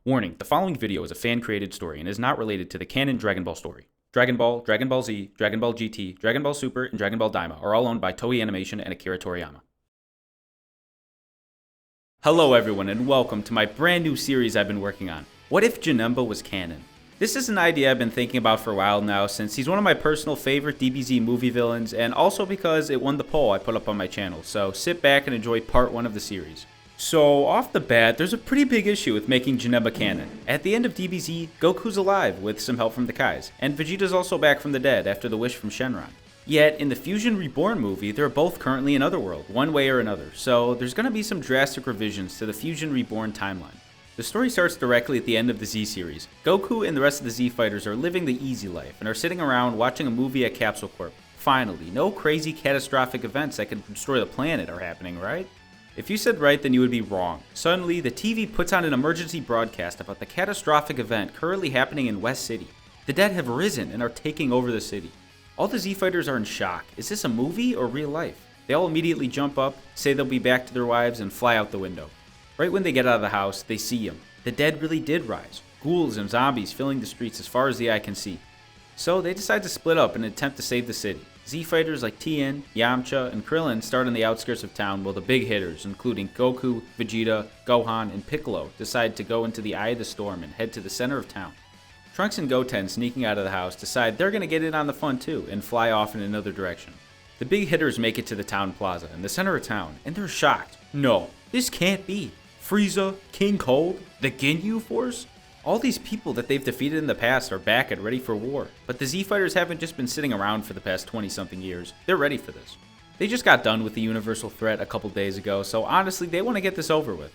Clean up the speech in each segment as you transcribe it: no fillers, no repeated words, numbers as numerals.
Warning, the following video is a fan-created story and is not related to the canon Dragon Ball story. Dragon Ball, Dragon Ball Z, Dragon Ball GT, Dragon Ball Super, and Dragon Ball Daima are all owned by Toei Animation and Akira Toriyama. Hello everyone and welcome to my brand new series I've been working on. What if Janemba was canon? This is an idea I've been thinking about for a while now, since he's one of my personal favorite DBZ movie villains, and also because it won the poll I put up on my channel, so sit back and enjoy part 1 of the series. So, off the bat, there's a pretty big issue with making Janemba canon. At the end of DBZ, Goku's alive with some help from the Kais, and Vegeta's also back from the dead after the wish from Shenron. Yet, in the Fusion Reborn movie, they're both currently in Otherworld, one way or another, so there's gonna be some drastic revisions to the Fusion Reborn timeline. The story starts directly at the end of the Z series. Goku and the rest of the Z fighters are living the easy life, and are sitting around watching a movie at Capsule Corp. Finally, no crazy catastrophic events that could destroy the planet are happening, right? If you said right, then you would be wrong. Suddenly, the TV puts on an emergency broadcast about the catastrophic event currently happening in West City. The dead have risen and are taking over the city. All the Z fighters are in shock. Is this a movie or real life? They all immediately jump up, say they'll be back to their wives, and fly out the window. Right when they get out of the house, they see him. The dead really did rise. Ghouls and zombies filling the streets as far as the eye can see. So they decide to split up in an attempt to save the city. Z fighters like Tien, Yamcha, and Krillin start on the outskirts of town, while the big hitters, including Goku, Vegeta, Gohan, and Piccolo, decide to go into the eye of the storm and head to the center of town. Trunks and Goten, sneaking out of the house, decide they're going to get in on the fun too and fly off in another direction. The big hitters make it to the town plaza in the center of town, and they're shocked. No, this can't be. Frieza, King Cold, the Ginyu Force? All these people that they've defeated in the past are back and ready for war. But the Z fighters haven't just been sitting around for the past 20-something years. They're ready for this. They just got done with the universal threat a couple days ago, so honestly, they want to get this over with.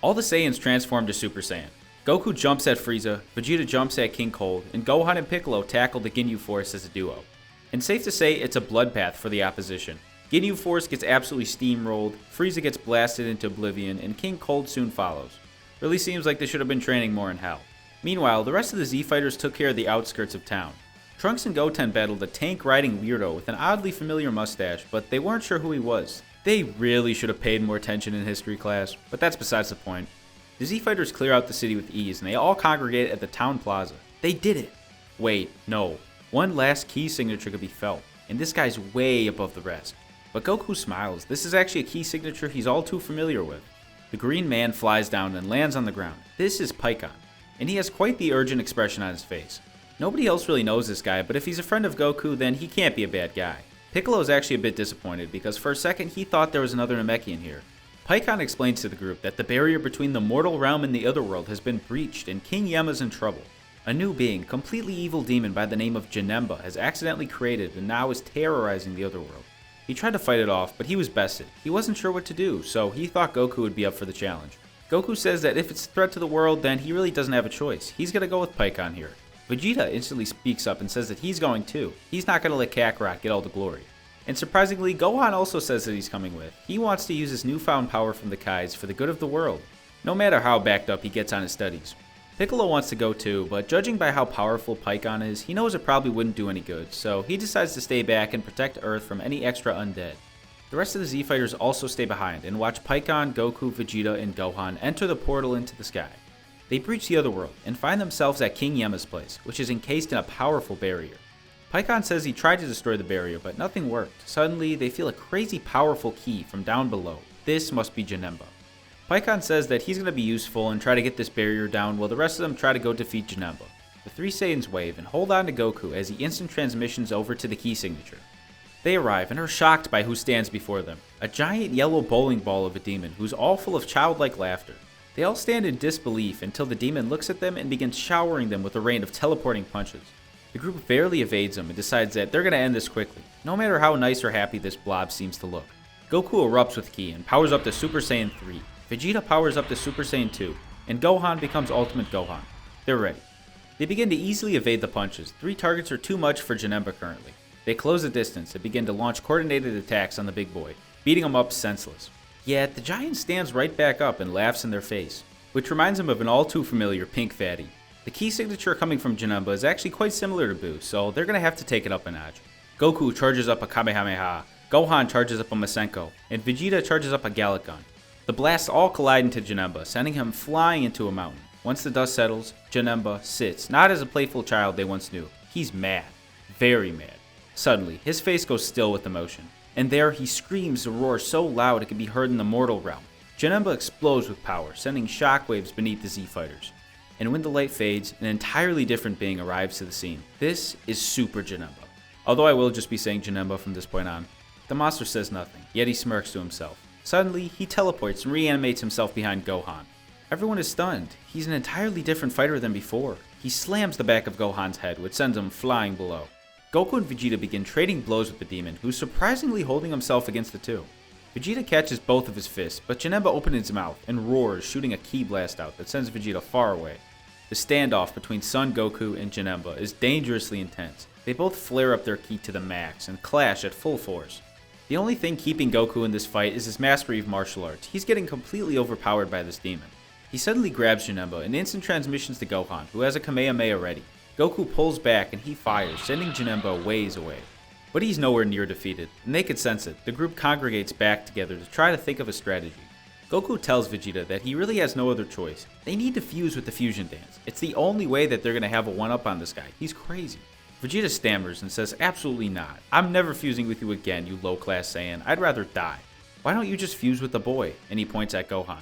All the Saiyans transform to Super Saiyan. Goku jumps at Frieza, Vegeta jumps at King Cold, and Gohan and Piccolo tackle the Ginyu Force as a duo. And safe to say, it's a bloodbath for the opposition. Ginyu Force gets absolutely steamrolled, Frieza gets blasted into oblivion, and King Cold soon follows. Really seems like they should have been training more in hell. Meanwhile, the rest of the Z fighters took care of the outskirts of town. Trunks and Goten battled a tank-riding weirdo with an oddly familiar mustache, but they weren't sure who he was. They really should have paid more attention in history class, but that's besides the point. The Z fighters clear out the city with ease, and they all congregate at the town plaza. They did it! Wait, no. One last key signature could be felt, and this guy's way above the rest. But Goku smiles. This is actually a key signature he's all too familiar with. The green man flies down and lands on the ground. This is Pikkon, and he has quite the urgent expression on his face. Nobody else really knows this guy, but if he's a friend of Goku, then he can't be a bad guy. Piccolo is actually a bit disappointed, because for a second he thought there was another Namekian here. Pikkon explains to the group that the barrier between the mortal realm and the otherworld has been breached, and King Yema's in trouble. A new being, completely evil demon by the name of Janemba, has accidentally created and now is terrorizing the otherworld. He tried to fight it off, but he was bested. He wasn't sure what to do, so he thought Goku would be up for the challenge. Goku says that if it's a threat to the world, then he really doesn't have a choice. He's gonna go with Pikkon here. Vegeta instantly speaks up and says that he's going too. He's not gonna let Kakarot get all the glory. And surprisingly, Gohan also says that he's coming with. He wants to use his newfound power from the Kais for the good of the world, no matter how backed up he gets on his studies. Piccolo wants to go too, but judging by how powerful Pikkon is, he knows it probably wouldn't do any good, so he decides to stay back and protect Earth from any extra undead. The rest of the Z fighters also stay behind and watch Pikkon, Goku, Vegeta, and Gohan enter the portal into the sky. They breach the otherworld and find themselves at King Yema's place, which is encased in a powerful barrier. Pikkon says he tried to destroy the barrier, but nothing worked. Suddenly, they feel a crazy powerful key from down below. This must be Janemba. Pikkon says that he's going to be useful and try to get this barrier down, while the rest of them try to go defeat Janemba. The three Saiyans wave and hold on to Goku as he instant transmissions over to the key signature. They arrive and are shocked by who stands before them, a giant yellow bowling ball of a demon who's all full of childlike laughter. They all stand in disbelief until the demon looks at them and begins showering them with a rain of teleporting punches. The group barely evades him and decides that they're going to end this quickly, no matter how nice or happy this blob seems to look. Goku erupts with ki and powers up to Super Saiyan 3, Vegeta powers up to Super Saiyan 2, and Gohan becomes Ultimate Gohan. They're ready. They begin to easily evade the punches. 3 targets are too much for Janemba currently. They close the distance and begin to launch coordinated attacks on the big boy, beating him up senseless. Yet, the giant stands right back up and laughs in their face, which reminds him of an all too familiar pink fatty. The key signature coming from Janemba is actually quite similar to Buu, so they're gonna have to take it up a notch. Goku charges up a Kamehameha, Gohan charges up a Masenko, and Vegeta charges up a Gallic Gun. The blasts all collide into Janemba, sending him flying into a mountain. Once the dust settles, Janemba sits, not as a playful child they once knew. He's mad. Very mad. Suddenly, his face goes still with emotion, and there he screams a roar so loud it can be heard in the mortal realm. Janemba explodes with power, sending shockwaves beneath the Z-Fighters. And when the light fades, an entirely different being arrives to the scene. This is Super Janemba. Although I will just be saying Janemba from this point on. The monster says nothing, yet he smirks to himself. Suddenly, he teleports and reanimates himself behind Gohan. Everyone is stunned. He's an entirely different fighter than before. He slams the back of Gohan's head, which sends him flying below. Goku and Vegeta begin trading blows with the demon, who's surprisingly holding himself against the two. Vegeta catches both of his fists, but Janemba opens his mouth and roars, shooting a ki blast out that sends Vegeta far away. The standoff between Son Goku and Janemba is dangerously intense. They both flare up their ki to the max and clash at full force. The only thing keeping Goku in this fight is his mastery of martial arts. He's getting completely overpowered by this demon. He suddenly grabs Janemba and instant transmissions to Gohan, who has a Kamehameha ready. Goku pulls back and he fires, sending Janemba ways away. But he's nowhere near defeated, and they can sense it. The group congregates back together to try to think of a strategy. Goku tells Vegeta that he really has no other choice. They need to fuse with the fusion dance. It's the only way that they're going to have a one-up on this guy. He's crazy. Vegeta stammers and says, "Absolutely not. I'm never fusing with you again, you low-class Saiyan. I'd rather die. Why don't you just fuse with the boy?" And he points at Gohan.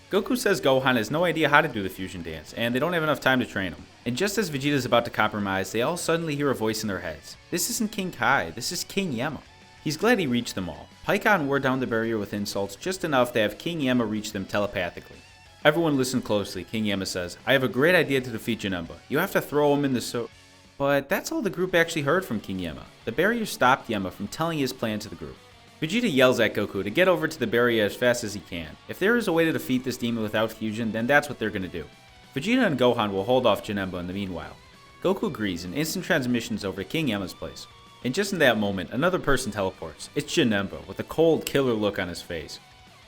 Goku says Gohan has no idea how to do the fusion dance, and they don't have enough time to train him. And just as Vegeta is about to compromise, they all suddenly hear a voice in their heads. This isn't King Kai, this is King Yama. He's glad he reached them all. Pikkon wore down the barrier with insults just enough to have King Yama reach them telepathically. Everyone listen closely. King Yama says, "I have a great idea to defeat Janemba. You have to throw him in the But that's all the group actually heard from King Yama. The barrier stopped Yama from telling his plan to the group. Vegeta yells at Goku to get over to the barrier as fast as he can. If there is a way to defeat this demon without fusion, then that's what they're going to do. Vegeta and Gohan will hold off Janemba in the meanwhile. Goku agrees and instant transmissions over to King Yama's place. And just in that moment, another person teleports. It's Janemba, with a cold, killer look on his face.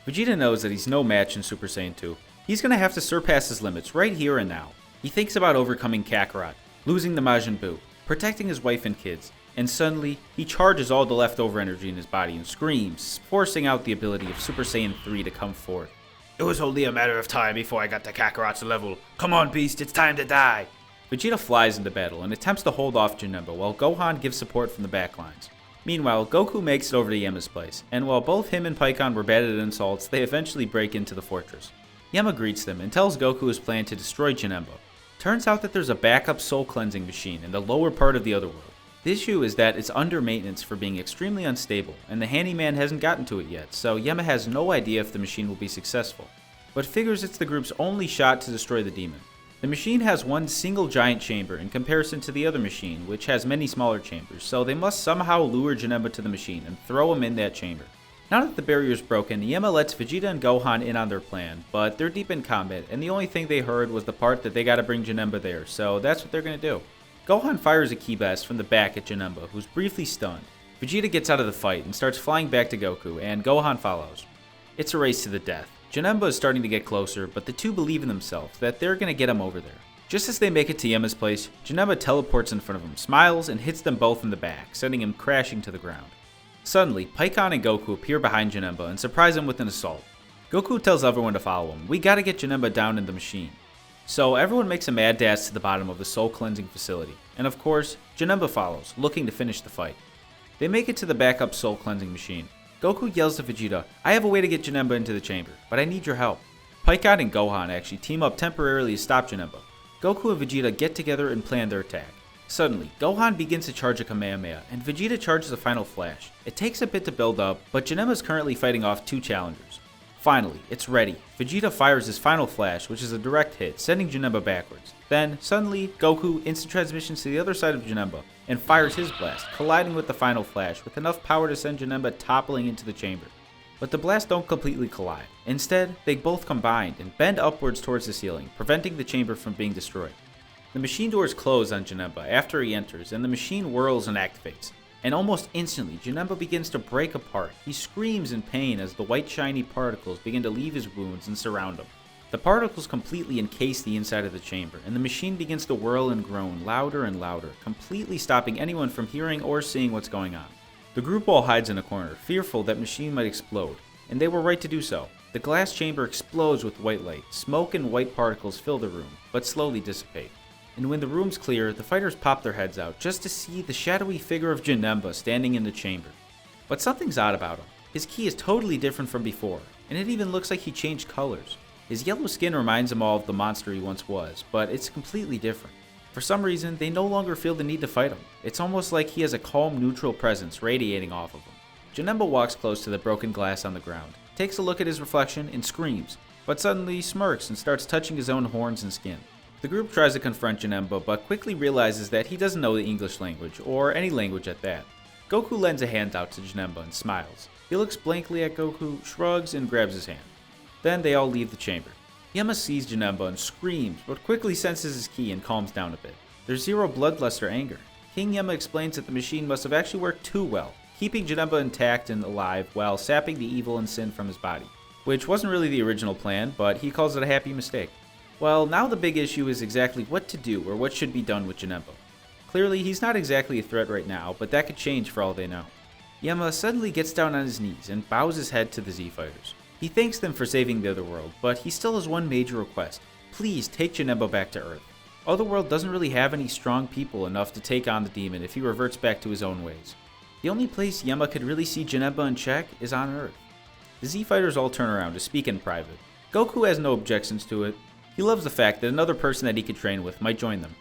Vegeta knows that he's no match in Super Saiyan 2. He's going to have to surpass his limits right here and now. He thinks about overcoming Kakarot, losing the Majin Buu, protecting his wife and kids, and suddenly, he charges all the leftover energy in his body and screams, forcing out the ability of Super Saiyan 3 to come forth. "It was only a matter of time before I got to Kakarot's level. Come on, beast, it's time to die!" Vegeta flies into battle and attempts to hold off Janemba while Gohan gives support from the backlines. Meanwhile, Goku makes it over to Yama's place, and while both him and Pikkon were bad at insults, they eventually break into the fortress. Yama greets them and tells Goku his plan to destroy Janemba. Turns out that there's a backup soul cleansing machine in the lower part of the other world. The issue is that it's under maintenance for being extremely unstable, and the handyman hasn't gotten to it yet, so Yama has no idea if the machine will be successful, but figures it's the group's only shot to destroy the demon. The machine has one single giant chamber in comparison to the other machine, which has many smaller chambers, so they must somehow lure Janemba to the machine and throw him in that chamber. Now that the barrier is broken, Yama lets Vegeta and Gohan in on their plan, but they're deep in combat, and the only thing they heard was the part that they gotta bring Janemba there, so that's what they're gonna do. Gohan fires a ki blast from the back at Janemba, who's briefly stunned. Vegeta gets out of the fight and starts flying back to Goku, and Gohan follows. It's a race to the death. Janemba is starting to get closer, but the two believe in themselves that they're going to get him over there. Just as they make it to Yama's place, Janemba teleports in front of him, smiles, and hits them both in the back, sending him crashing to the ground. Suddenly, Pikkon and Goku appear behind Janemba and surprise him with an assault. Goku tells everyone to follow him. We gotta get Janemba down in the machine. So everyone makes a mad dash to the bottom of the soul cleansing facility, and of course, Janemba follows, looking to finish the fight. They make it to the backup soul cleansing machine. Goku yells to Vegeta, "I have a way to get Janemba into the chamber, but I need your help." Pikkon and Gohan actually team up temporarily to stop Janemba. Goku and Vegeta get together and plan their attack. Suddenly, Gohan begins to charge a Kamehameha, and Vegeta charges a final flash. It takes a bit to build up, but Janemba is currently fighting off two challengers. Finally, it's ready. Vegeta fires his final flash, which is a direct hit, sending Janemba backwards. Then, suddenly, Goku instant transmissions to the other side of Janemba and fires his blast, colliding with the final flash with enough power to send Janemba toppling into the chamber. But the blasts don't completely collide. Instead, they both combine and bend upwards towards the ceiling, preventing the chamber from being destroyed. The machine doors close on Janemba after he enters, and the machine whirls and activates. And almost instantly, Janemba begins to break apart. He screams in pain as the white shiny particles begin to leave his wounds and surround him. The particles completely encase the inside of the chamber, and the machine begins to whirl and groan louder and louder, completely stopping anyone from hearing or seeing what's going on. The group all hides in a corner, fearful that machine might explode, and they were right to do so. The glass chamber explodes with white light. Smoke and white particles fill the room, but slowly dissipate. And when the room's clear, the fighters pop their heads out just to see the shadowy figure of Janemba standing in the chamber. But something's odd about him. His ki is totally different from before, and it even looks like he changed colors. His yellow skin reminds him all of the monster he once was, but it's completely different. For some reason, they no longer feel the need to fight him. It's almost like he has a calm, neutral presence radiating off of him. Janemba walks close to the broken glass on the ground, takes a look at his reflection, and screams, but suddenly smirks and starts touching his own horns and skin. The group tries to confront Janemba, but quickly realizes that he doesn't know the English language, or any language at that. Goku lends a hand out to Janemba and smiles. He looks blankly at Goku, shrugs, and grabs his hand. Then they all leave the chamber. Yama sees Janemba and screams, but quickly senses his ki and calms down a bit. There's zero bloodlust or anger. King Yama explains that the machine must have actually worked too well, keeping Janemba intact and alive while sapping the evil and sin from his body. Which wasn't really the original plan, but he calls it a happy mistake. Well, now the big issue is exactly what to do or what should be done with Janemba. Clearly, he's not exactly a threat right now, but that could change for all they know. Yama suddenly gets down on his knees and bows his head to the Z-Fighters. He thanks them for saving the Otherworld, but he still has one major request. Please take Janemba back to Earth. Otherworld doesn't really have any strong people enough to take on the demon if he reverts back to his own ways. The only place Yama could really see Janemba in check is on Earth. The Z-Fighters all turn around to speak in private. Goku has no objections to it. He loves the fact that another person that he could train with might join them.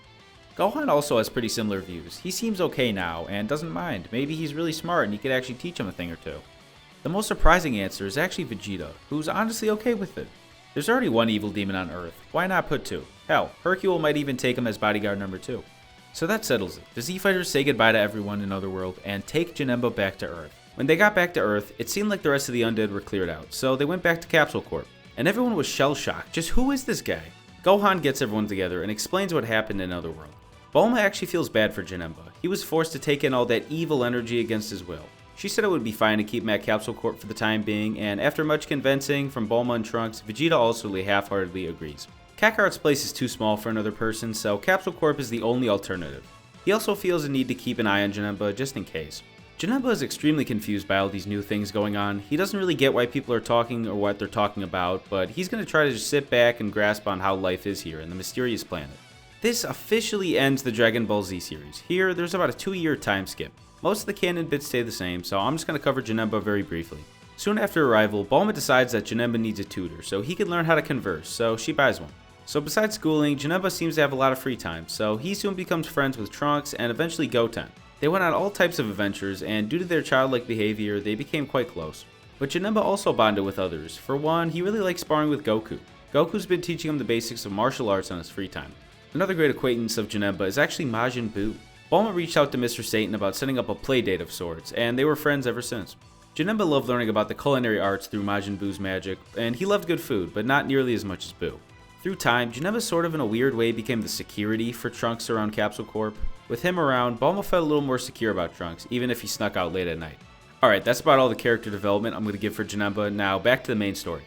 Gohan also has pretty similar views. He seems okay now and doesn't mind. Maybe he's really smart and he could actually teach him a thing or two. The most surprising answer is actually Vegeta, who's honestly okay with it. There's already one evil demon on Earth, why not put two? Hell, Hercule might even take him as bodyguard number 2. So that settles it. The Z-Fighters say goodbye to everyone in Otherworld and take Janemba back to Earth. When they got back to Earth, it seemed like the rest of the undead were cleared out, so they went back to Capsule Corp. And everyone was shell-shocked. Just who is this guy? Gohan gets everyone together and explains what happened in Otherworld. Bulma actually feels bad for Janemba. He was forced to take in all that evil energy against his will. She said it would be fine to keep him at Capsule Corp for the time being, and after much convincing from Bulma and Trunks, Vegeta also half-heartedly agrees. Kakarot's place is too small for another person, so Capsule Corp is the only alternative. He also feels a need to keep an eye on Janemba just in case. Janemba is extremely confused by all these new things going on. He doesn't really get why people are talking or what they're talking about, but he's going to try to just sit back and grasp on how life is here in the mysterious planet. This officially ends the Dragon Ball Z series. Here, there's about a 2-year time skip. Most of the canon bits stay the same, so I'm just going to cover Janemba very briefly. Soon after arrival, Bulma decides that Janemba needs a tutor, so he can learn how to converse, so she buys one. So besides schooling, Janemba seems to have a lot of free time, so he soon becomes friends with Trunks and eventually Goten. They went on all types of adventures, and due to their childlike behavior, they became quite close. But Janemba also bonded with others. For one, he really likes sparring with Goku. Goku's been teaching him the basics of martial arts on his free time. Another great acquaintance of Janemba is actually Majin Buu. Bulma reached out to Mr. Satan about setting up a playdate of sorts, and they were friends ever since. Janemba loved learning about the culinary arts through Majin Buu's magic, and he loved good food, but not nearly as much as Buu. Through time, Janemba sort of in a weird way became the security for Trunks around Capsule Corp. With him around, Bulma felt a little more secure about Trunks, even if he snuck out late at night. Alright, that's about all the character development I'm going to give for Janemba. Now back to the main story.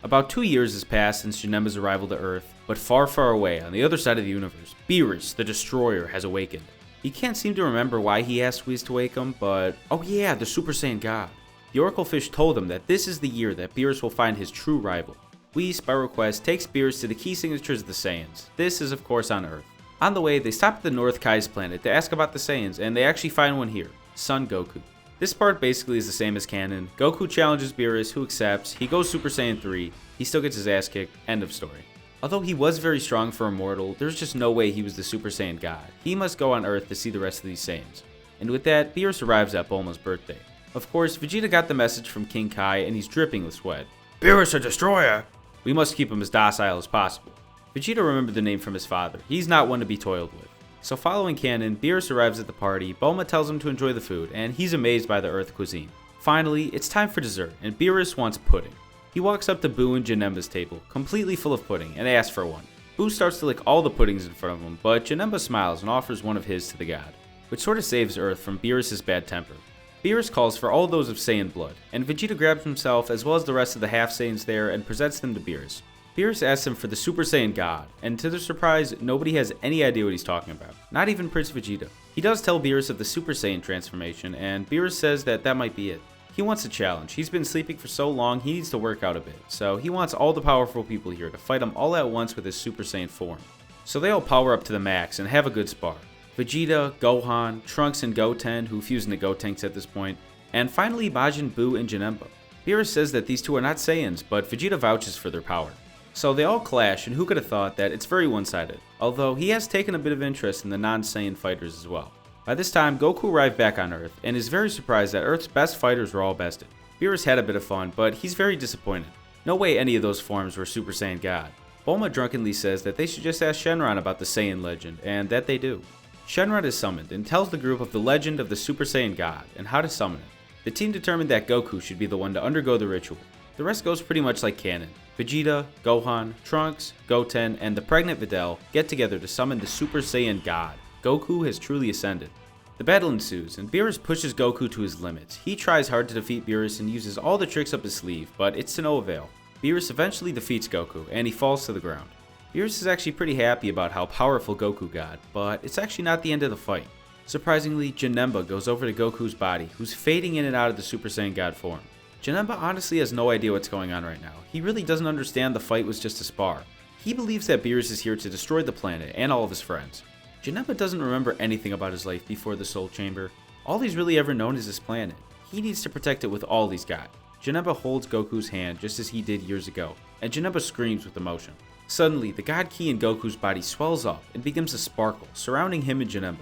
About 2 years has passed since Janemba's arrival to Earth, but far, far away, on the other side of the universe, Beerus, the Destroyer, has awakened. He can't seem to remember why he asked Whis to wake him, but oh yeah, the Super Saiyan God. The Oracle Fish told him that this is the year that Beerus will find his true rival. Whis, by request, takes Beerus to the key signatures of the Saiyans. This is of course on Earth. On the way, they stop at the North Kai's planet to ask about the Saiyans, and they actually find one here, Son Goku. This part basically is the same as canon. Goku challenges Beerus, who accepts, he goes Super Saiyan 3, he still gets his ass kicked, end of story. Although he was very strong for a mortal, there's just no way he was the Super Saiyan God. He must go on Earth to see the rest of these Saiyans. And with that, Beerus arrives at Bulma's birthday. Of course, Vegeta got the message from King Kai and he's dripping with sweat. Beerus a destroyer! We must keep him as docile as possible. Vegeta remembered the name from his father. He's not one to be toiled with. So following canon, Beerus arrives at the party, Bulma tells him to enjoy the food, and he's amazed by the Earth cuisine. Finally, it's time for dessert, and Beerus wants pudding. He walks up to Buu and Janemba's table, completely full of pudding, and asks for one. Buu starts to lick all the puddings in front of him, but Janemba smiles and offers one of his to the god, which sort of saves Earth from Beerus' bad temper. Beerus calls for all those of Saiyan blood, and Vegeta grabs himself as well as the rest of the half Saiyans there and presents them to Beerus. Beerus asks him for the Super Saiyan God, and to their surprise, nobody has any idea what he's talking about, not even Prince Vegeta. He does tell Beerus of the Super Saiyan transformation, and Beerus says that might be it. He wants a challenge. He's been sleeping for so long, he needs to work out a bit. So he wants all the powerful people here to fight him all at once with his Super Saiyan form. So they all power up to the max and have a good spar. Vegeta, Gohan, Trunks, and Goten, who fuse into Gotenks at this point, and finally Majin Buu and Janemba. Beerus says that these two are not Saiyans, but Vegeta vouches for their power. So they all clash, and who could have thought that it's very one-sided, although he has taken a bit of interest in the non-Saiyan fighters as well. By this time, Goku arrived back on Earth, and is very surprised that Earth's best fighters were all bested. Beerus had a bit of fun, but he's very disappointed. No way any of those forms were Super Saiyan God. Bulma drunkenly says that they should just ask Shenron about the Saiyan legend, and that they do. Shenron is summoned, and tells the group of the legend of the Super Saiyan God, and how to summon it. The team determined that Goku should be the one to undergo the ritual. The rest goes pretty much like canon. Vegeta, Gohan, Trunks, Goten, and the pregnant Videl get together to summon the Super Saiyan God. Goku has truly ascended. The battle ensues, and Beerus pushes Goku to his limits. He tries hard to defeat Beerus and uses all the tricks up his sleeve, but it's to no avail. Beerus eventually defeats Goku, and he falls to the ground. Beerus is actually pretty happy about how powerful Goku got, but it's actually not the end of the fight. Surprisingly, Janemba goes over to Goku's body, who's fading in and out of the Super Saiyan God form. Janemba honestly has no idea what's going on right now. He really doesn't understand the fight was just a spar. He believes that Beerus is here to destroy the planet and all of his friends. Janemba doesn't remember anything about his life before the Soul Chamber. All he's really ever known is his planet. He needs to protect it with all he's got. Janemba holds Goku's hand just as he did years ago, and Janemba screams with emotion. Suddenly, the God Ki in Goku's body swells up and begins to sparkle, surrounding him and Janemba.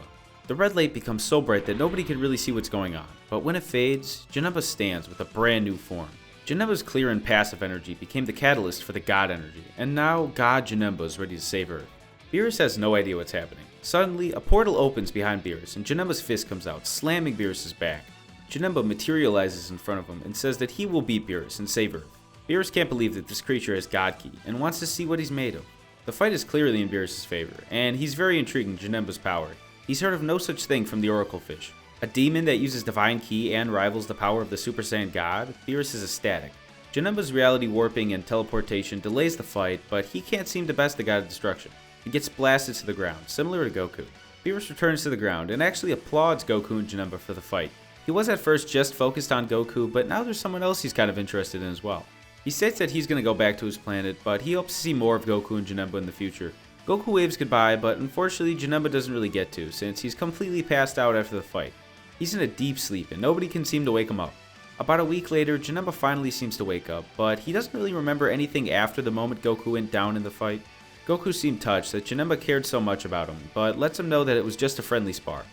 The red light becomes so bright that nobody can really see what's going on, but when it fades, Janemba stands with a brand new form. Janemba's clear and passive energy became the catalyst for the God energy, and now God Janemba is ready to save Earth. Beerus has no idea what's happening. Suddenly, a portal opens behind Beerus, and Janemba's fist comes out, slamming Beerus' back. Janemba materializes in front of him and says that he will beat Beerus and save Earth. Beerus can't believe that this creature has God Ki, and wants to see what he's made of. The fight is clearly in Beerus' favor, and he's very intrigued in Janemba's power. He's heard of no such thing from the Oracle Fish. A demon that uses Divine Ki and rivals the power of the Super Saiyan God, Beerus is ecstatic. Janemba's reality warping and teleportation delays the fight, but he can't seem to best the God of Destruction. He gets blasted to the ground, similar to Goku. Beerus returns to the ground and actually applauds Goku and Janemba for the fight. He was at first just focused on Goku, but now there's someone else he's kind of interested in as well. He states that he's going to go back to his planet, but he hopes to see more of Goku and Janemba in the future. Goku waves goodbye, but unfortunately Janemba doesn't really get to, since he's completely passed out after the fight. He's in a deep sleep, and nobody can seem to wake him up. About a week later, Janemba finally seems to wake up, but he doesn't really remember anything after the moment Goku went down in the fight. Goku seemed touched that Janemba cared so much about him, but lets him know that it was just a friendly spar.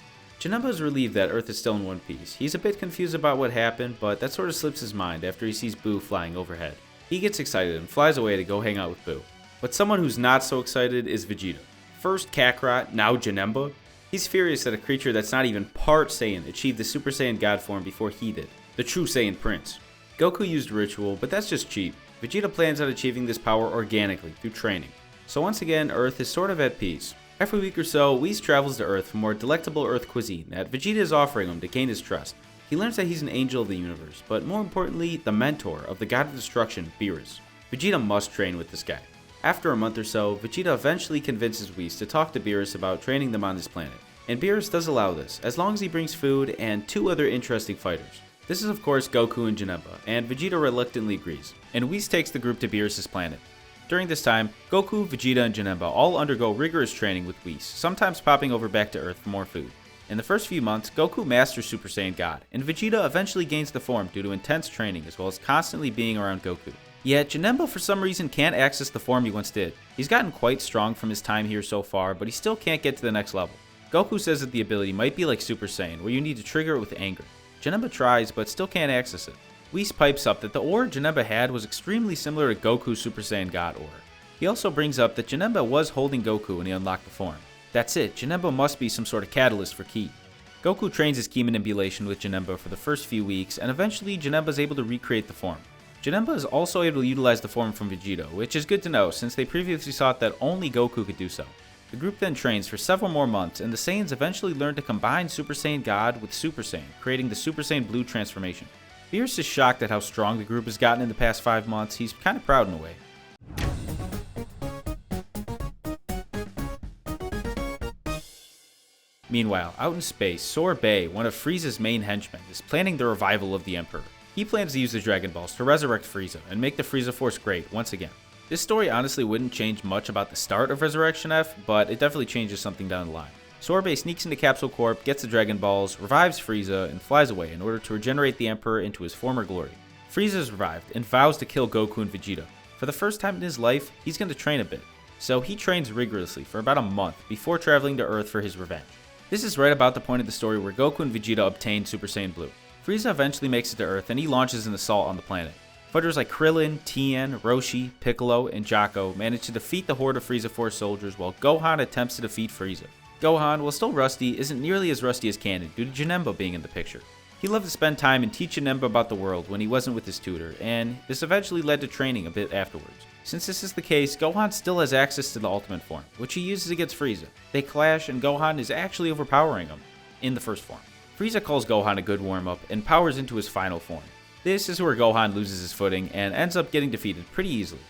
Janemba is relieved that Earth is still in one piece. He's a bit confused about what happened, but that sort of slips his mind after he sees Buu flying overhead. He gets excited and flies away to go hang out with Buu. But someone who's not so excited is Vegeta. First Kakarot, now Janemba. He's furious that a creature that's not even part Saiyan achieved the Super Saiyan God form before he did, the true Saiyan Prince. Goku used ritual, but that's just cheap. Vegeta plans on achieving this power organically, through training. So once again, Earth is sort of at peace. Every week or so, Whis travels to Earth for more delectable Earth cuisine that Vegeta is offering him to gain his trust. He learns that he's an angel of the universe, but more importantly, the mentor of the God of Destruction, Beerus. Vegeta must train with this guy. After a month or so, Vegeta eventually convinces Whis to talk to Beerus about training them on this planet. And Beerus does allow this, as long as he brings food and two other interesting fighters. This is of course Goku and Janemba, and Vegeta reluctantly agrees, and Whis takes the group to Beerus' planet. During this time, Goku, Vegeta, and Janemba all undergo rigorous training with Whis, sometimes popping over back to Earth for more food. In the first few months, Goku masters Super Saiyan God, and Vegeta eventually gains the form due to intense training as well as constantly being around Goku. Yet, Janemba for some reason can't access the form he once did. He's gotten quite strong from his time here so far, but he still can't get to the next level. Goku says that the ability might be like Super Saiyan, where you need to trigger it with anger. Janemba tries, but still can't access it. Whis pipes up that the aura Janemba had was extremely similar to Goku's Super Saiyan God aura. He also brings up that Janemba was holding Goku when he unlocked the form. That's it, Janemba must be some sort of catalyst for Ki. Goku trains his Ki manipulation with Janemba for the first few weeks, and eventually Janemba is able to recreate the form. Janemba is also able to utilize the form from Vegeta, which is good to know since they previously thought that only Goku could do so. The group then trains for several more months, and the Saiyans eventually learn to combine Super Saiyan God with Super Saiyan, creating the Super Saiyan Blue transformation. Beerus is shocked at how strong the group has gotten in the past 5 months. He's kind of proud in a way. Meanwhile, out in space, Sorbet, one of Frieza's main henchmen, is planning the revival of the Emperor. He plans to use the Dragon Balls to resurrect Frieza and make the Frieza Force great once again. This story honestly wouldn't change much about the start of Resurrection F, but it definitely changes something down the line. Sorbet sneaks into Capsule Corp, gets the Dragon Balls, revives Frieza, and flies away in order to regenerate the Emperor into his former glory. Frieza is revived and vows to kill Goku and Vegeta. For the first time in his life, he's going to train a bit. So he trains rigorously for about a month before traveling to Earth for his revenge. This is right about the point of the story where Goku and Vegeta obtain Super Saiyan Blue. Frieza eventually makes it to Earth and he launches an assault on the planet. Fighters like Krillin, Tien, Roshi, Piccolo, and Jaco manage to defeat the horde of Frieza Force soldiers while Gohan attempts to defeat Frieza. Gohan, while still rusty, isn't nearly as rusty as Canon due to Janemba being in the picture. He loved to spend time and teach Janemba about the world when he wasn't with his tutor, and this eventually led to training a bit afterwards. Since this is the case, Gohan still has access to the Ultimate form, which he uses against Frieza. They clash and Gohan is actually overpowering him in the first form. Frieza calls Gohan a good warm-up and powers into his final form. This is where Gohan loses his footing and ends up getting defeated pretty easily.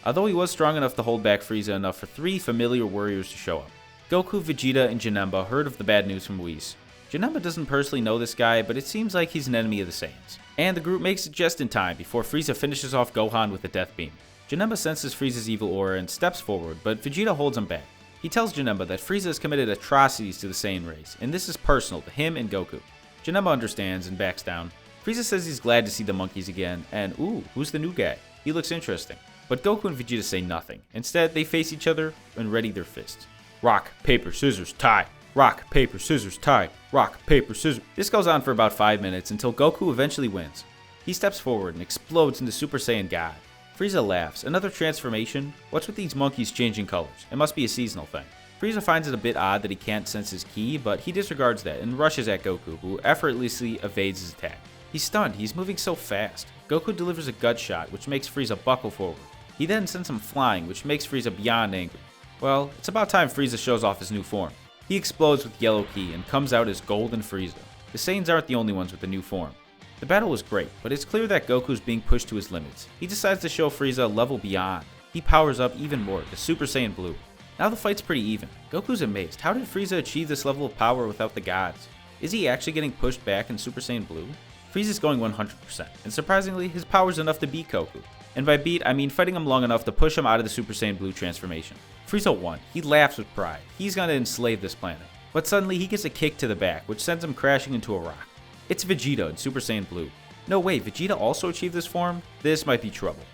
Although he was strong enough to hold back Frieza enough for 3 familiar warriors to show up. Goku, Vegeta, and Janemba heard of the bad news from Whis. Janemba doesn't personally know this guy, but it seems like he's an enemy of the Saiyans. And the group makes it just in time before Frieza finishes off Gohan with a death beam. Janemba senses Frieza's evil aura and steps forward, but Vegeta holds him back. He tells Janemba that Frieza has committed atrocities to the Saiyan race, and this is personal to him and Goku. Janemba understands and backs down. Frieza says he's glad to see the monkeys again, and ooh, who's the new guy? He looks interesting. But Goku and Vegeta say nothing. Instead, they face each other and ready their fists. Rock, paper, scissors, tie. Rock, paper, scissors, tie. Rock, paper, scissors. This goes on for about 5 minutes until Goku eventually wins. He steps forward and explodes into Super Saiyan God. Frieza laughs. Another transformation? What's with these monkeys changing colors? It must be a seasonal thing. Frieza finds it a bit odd that he can't sense his ki, but he disregards that and rushes at Goku, who effortlessly evades his attack. He's stunned. He's moving so fast. Goku delivers a gut shot, which makes Frieza buckle forward. He then sends him flying, which makes Frieza beyond angry. Well, it's about time Frieza shows off his new form. He explodes with yellow ki and comes out as Golden Frieza. The Saiyans aren't the only ones with the new form. The battle was great, but it's clear that Goku's being pushed to his limits. He decides to show Frieza a level beyond. He powers up even more to Super Saiyan Blue. Now the fight's pretty even. Goku's amazed. How did Frieza achieve this level of power without the gods? Is he actually getting pushed back in Super Saiyan Blue? Frieza's going 100%, and surprisingly, his power's enough to beat Goku. And by beat, I mean fighting him long enough to push him out of the Super Saiyan Blue transformation. Frieza won. He laughs with pride. He's gonna enslave this planet. But suddenly, he gets a kick to the back, which sends him crashing into a rock. It's Vegeta in Super Saiyan Blue. No way, Vegeta also achieved this form? This might be trouble.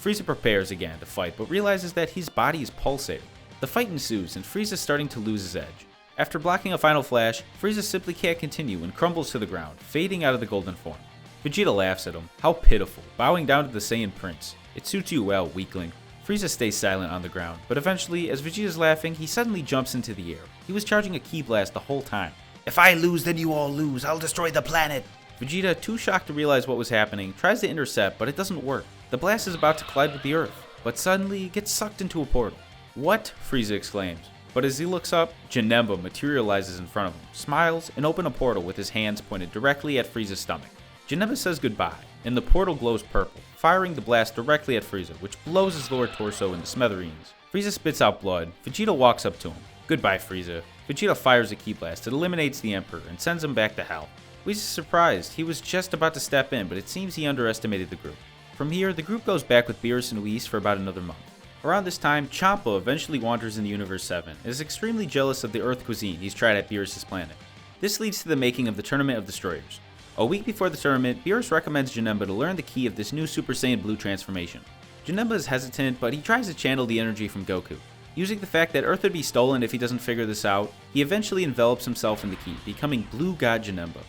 Frieza prepares again to fight, but realizes that his body is pulsating. The fight ensues, and Frieza's starting to lose his edge. After blocking a final flash, Frieza simply can't continue and crumbles to the ground, fading out of the golden form. Vegeta laughs at him. How pitiful, bowing down to the Saiyan Prince. It suits you well, weakling. Frieza stays silent on the ground, but eventually, as Vegeta's laughing, he suddenly jumps into the air. He was charging a ki blast the whole time. If I lose, then you all lose. I'll destroy the planet. Vegeta, too shocked to realize what was happening, tries to intercept, but it doesn't work. The blast is about to collide with the Earth, but suddenly gets sucked into a portal. What? Frieza exclaims. But as he looks up, Janemba materializes in front of him, smiles, and opens a portal with his hands pointed directly at Frieza's stomach. Janemba says goodbye, and the portal glows purple, firing the blast directly at Frieza, which blows his lower torso into smithereens. Frieza spits out blood. Vegeta walks up to him. Goodbye, Frieza. Vegeta fires a ki blast that eliminates the Emperor and sends him back to hell. Whis is surprised. He was just about to step in, but it seems he underestimated the group. From here, the group goes back with Beerus and Whis for about another month. Around this time, Champa eventually wanders in the Universe 7 and is extremely jealous of the Earth cuisine he's tried at Beerus' planet. This leads to the making of the Tournament of Destroyers. A week before the tournament, Beerus recommends Janemba to learn the ki of this new Super Saiyan Blue transformation. Janemba is hesitant, but he tries to channel the energy from Goku. Using the fact that Earth would be stolen if he doesn't figure this out, he eventually envelops himself in the ki, becoming Blue God Janemba.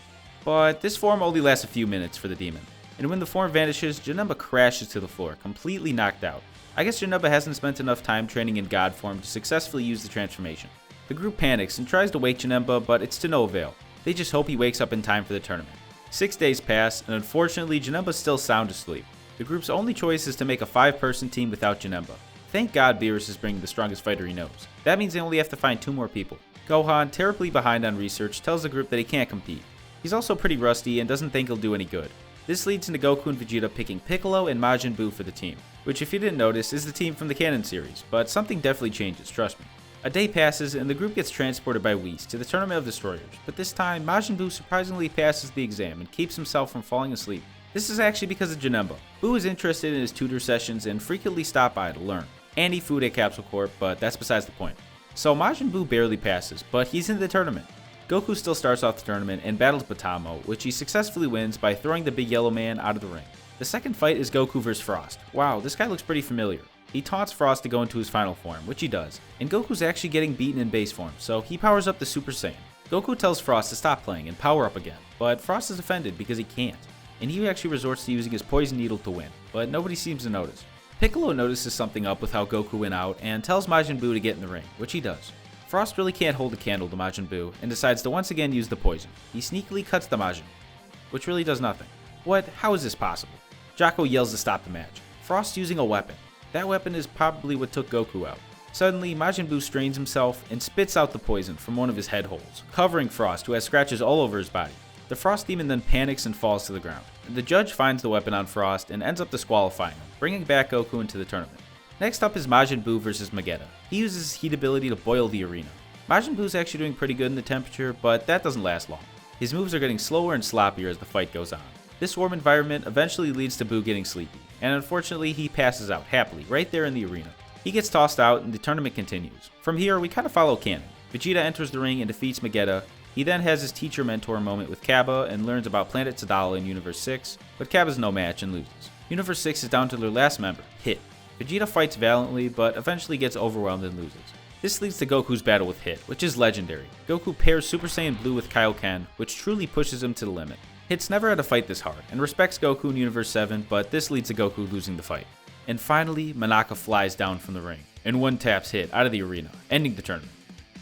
But this form only lasts a few minutes for the demon, and when the form vanishes, Janemba crashes to the floor, completely knocked out. I guess Janemba hasn't spent enough time training in God form to successfully use the transformation. The group panics and tries to wake Janemba, but it's to no avail. They just hope he wakes up in time for the tournament. 6 days pass, and unfortunately Janemba's still sound asleep. The group's only choice is to make a 5-person team without Janemba. Thank God Beerus is bringing the strongest fighter he knows. That means they only have to find 2 more people. Gohan, terribly behind on research, tells the group that he can't compete. He's also pretty rusty and doesn't think he'll do any good. This leads into Goku and Vegeta picking Piccolo and Majin Buu for the team, which if you didn't notice is the team from the Canon series, but something definitely changes, trust me. A day passes and the group gets transported by Whis to the Tournament of Destroyers, but this time Majin Buu surprisingly passes the exam and keeps himself from falling asleep. This is actually because of Janemba. Buu is interested in his tutor sessions and frequently stopped by to learn. And eat food at Capsule Corp, but that's besides the point. So Majin Buu barely passes, but he's in the tournament. Goku still starts off the tournament and battles Batamo, which he successfully wins by throwing the big yellow man out of the ring. The second fight is Goku vs Frost. Wow, this guy looks pretty familiar. He taunts Frost to go into his final form, which he does, and Goku's actually getting beaten in base form, so he powers up the Super Saiyan. Goku tells Frost to stop playing and power up again, but Frost is offended because he can't, and he actually resorts to using his poison needle to win, but nobody seems to notice. Piccolo notices something up with how Goku went out and tells Majin Buu to get in the ring, which he does. Frost really can't hold a candle to Majin Buu and decides to once again use the poison. He sneakily cuts the Majin, which really does nothing. What? How is this possible? Jocko yells to stop the match. Frost using a weapon. That weapon is probably what took Goku out. Suddenly, Majin Buu strains himself and spits out the poison from one of his head holes, covering Frost, who has scratches all over his body. The Frost Demon then panics and falls to the ground. The judge finds the weapon on Frost and ends up disqualifying him, bringing back Goku into the tournament. Next up is Majin Buu vs Vegeta. He uses his heat ability to boil the arena. Majin Buu's actually doing pretty good in the temperature, but that doesn't last long. His moves are getting slower and sloppier as the fight goes on. This warm environment eventually leads to Buu getting sleepy, and unfortunately he passes out happily right there in the arena. He gets tossed out and the tournament continues. From here we kind of follow canon. Vegeta enters the ring and defeats Vegeta. He then has his teacher-mentor moment with Cabba and learns about Planet Sadala in Universe 6, but Cabba's no match and loses. Universe 6 is down to their last member, Hit. Vegeta fights valiantly, but eventually gets overwhelmed and loses. This leads to Goku's battle with Hit, which is legendary. Goku pairs Super Saiyan Blue with Kaioken, which truly pushes him to the limit. Hit's never had a fight this hard, and respects Goku in Universe 7, but this leads to Goku losing the fight. And finally, Monaka flies down from the ring, and one-taps Hit out of the arena, ending the tournament.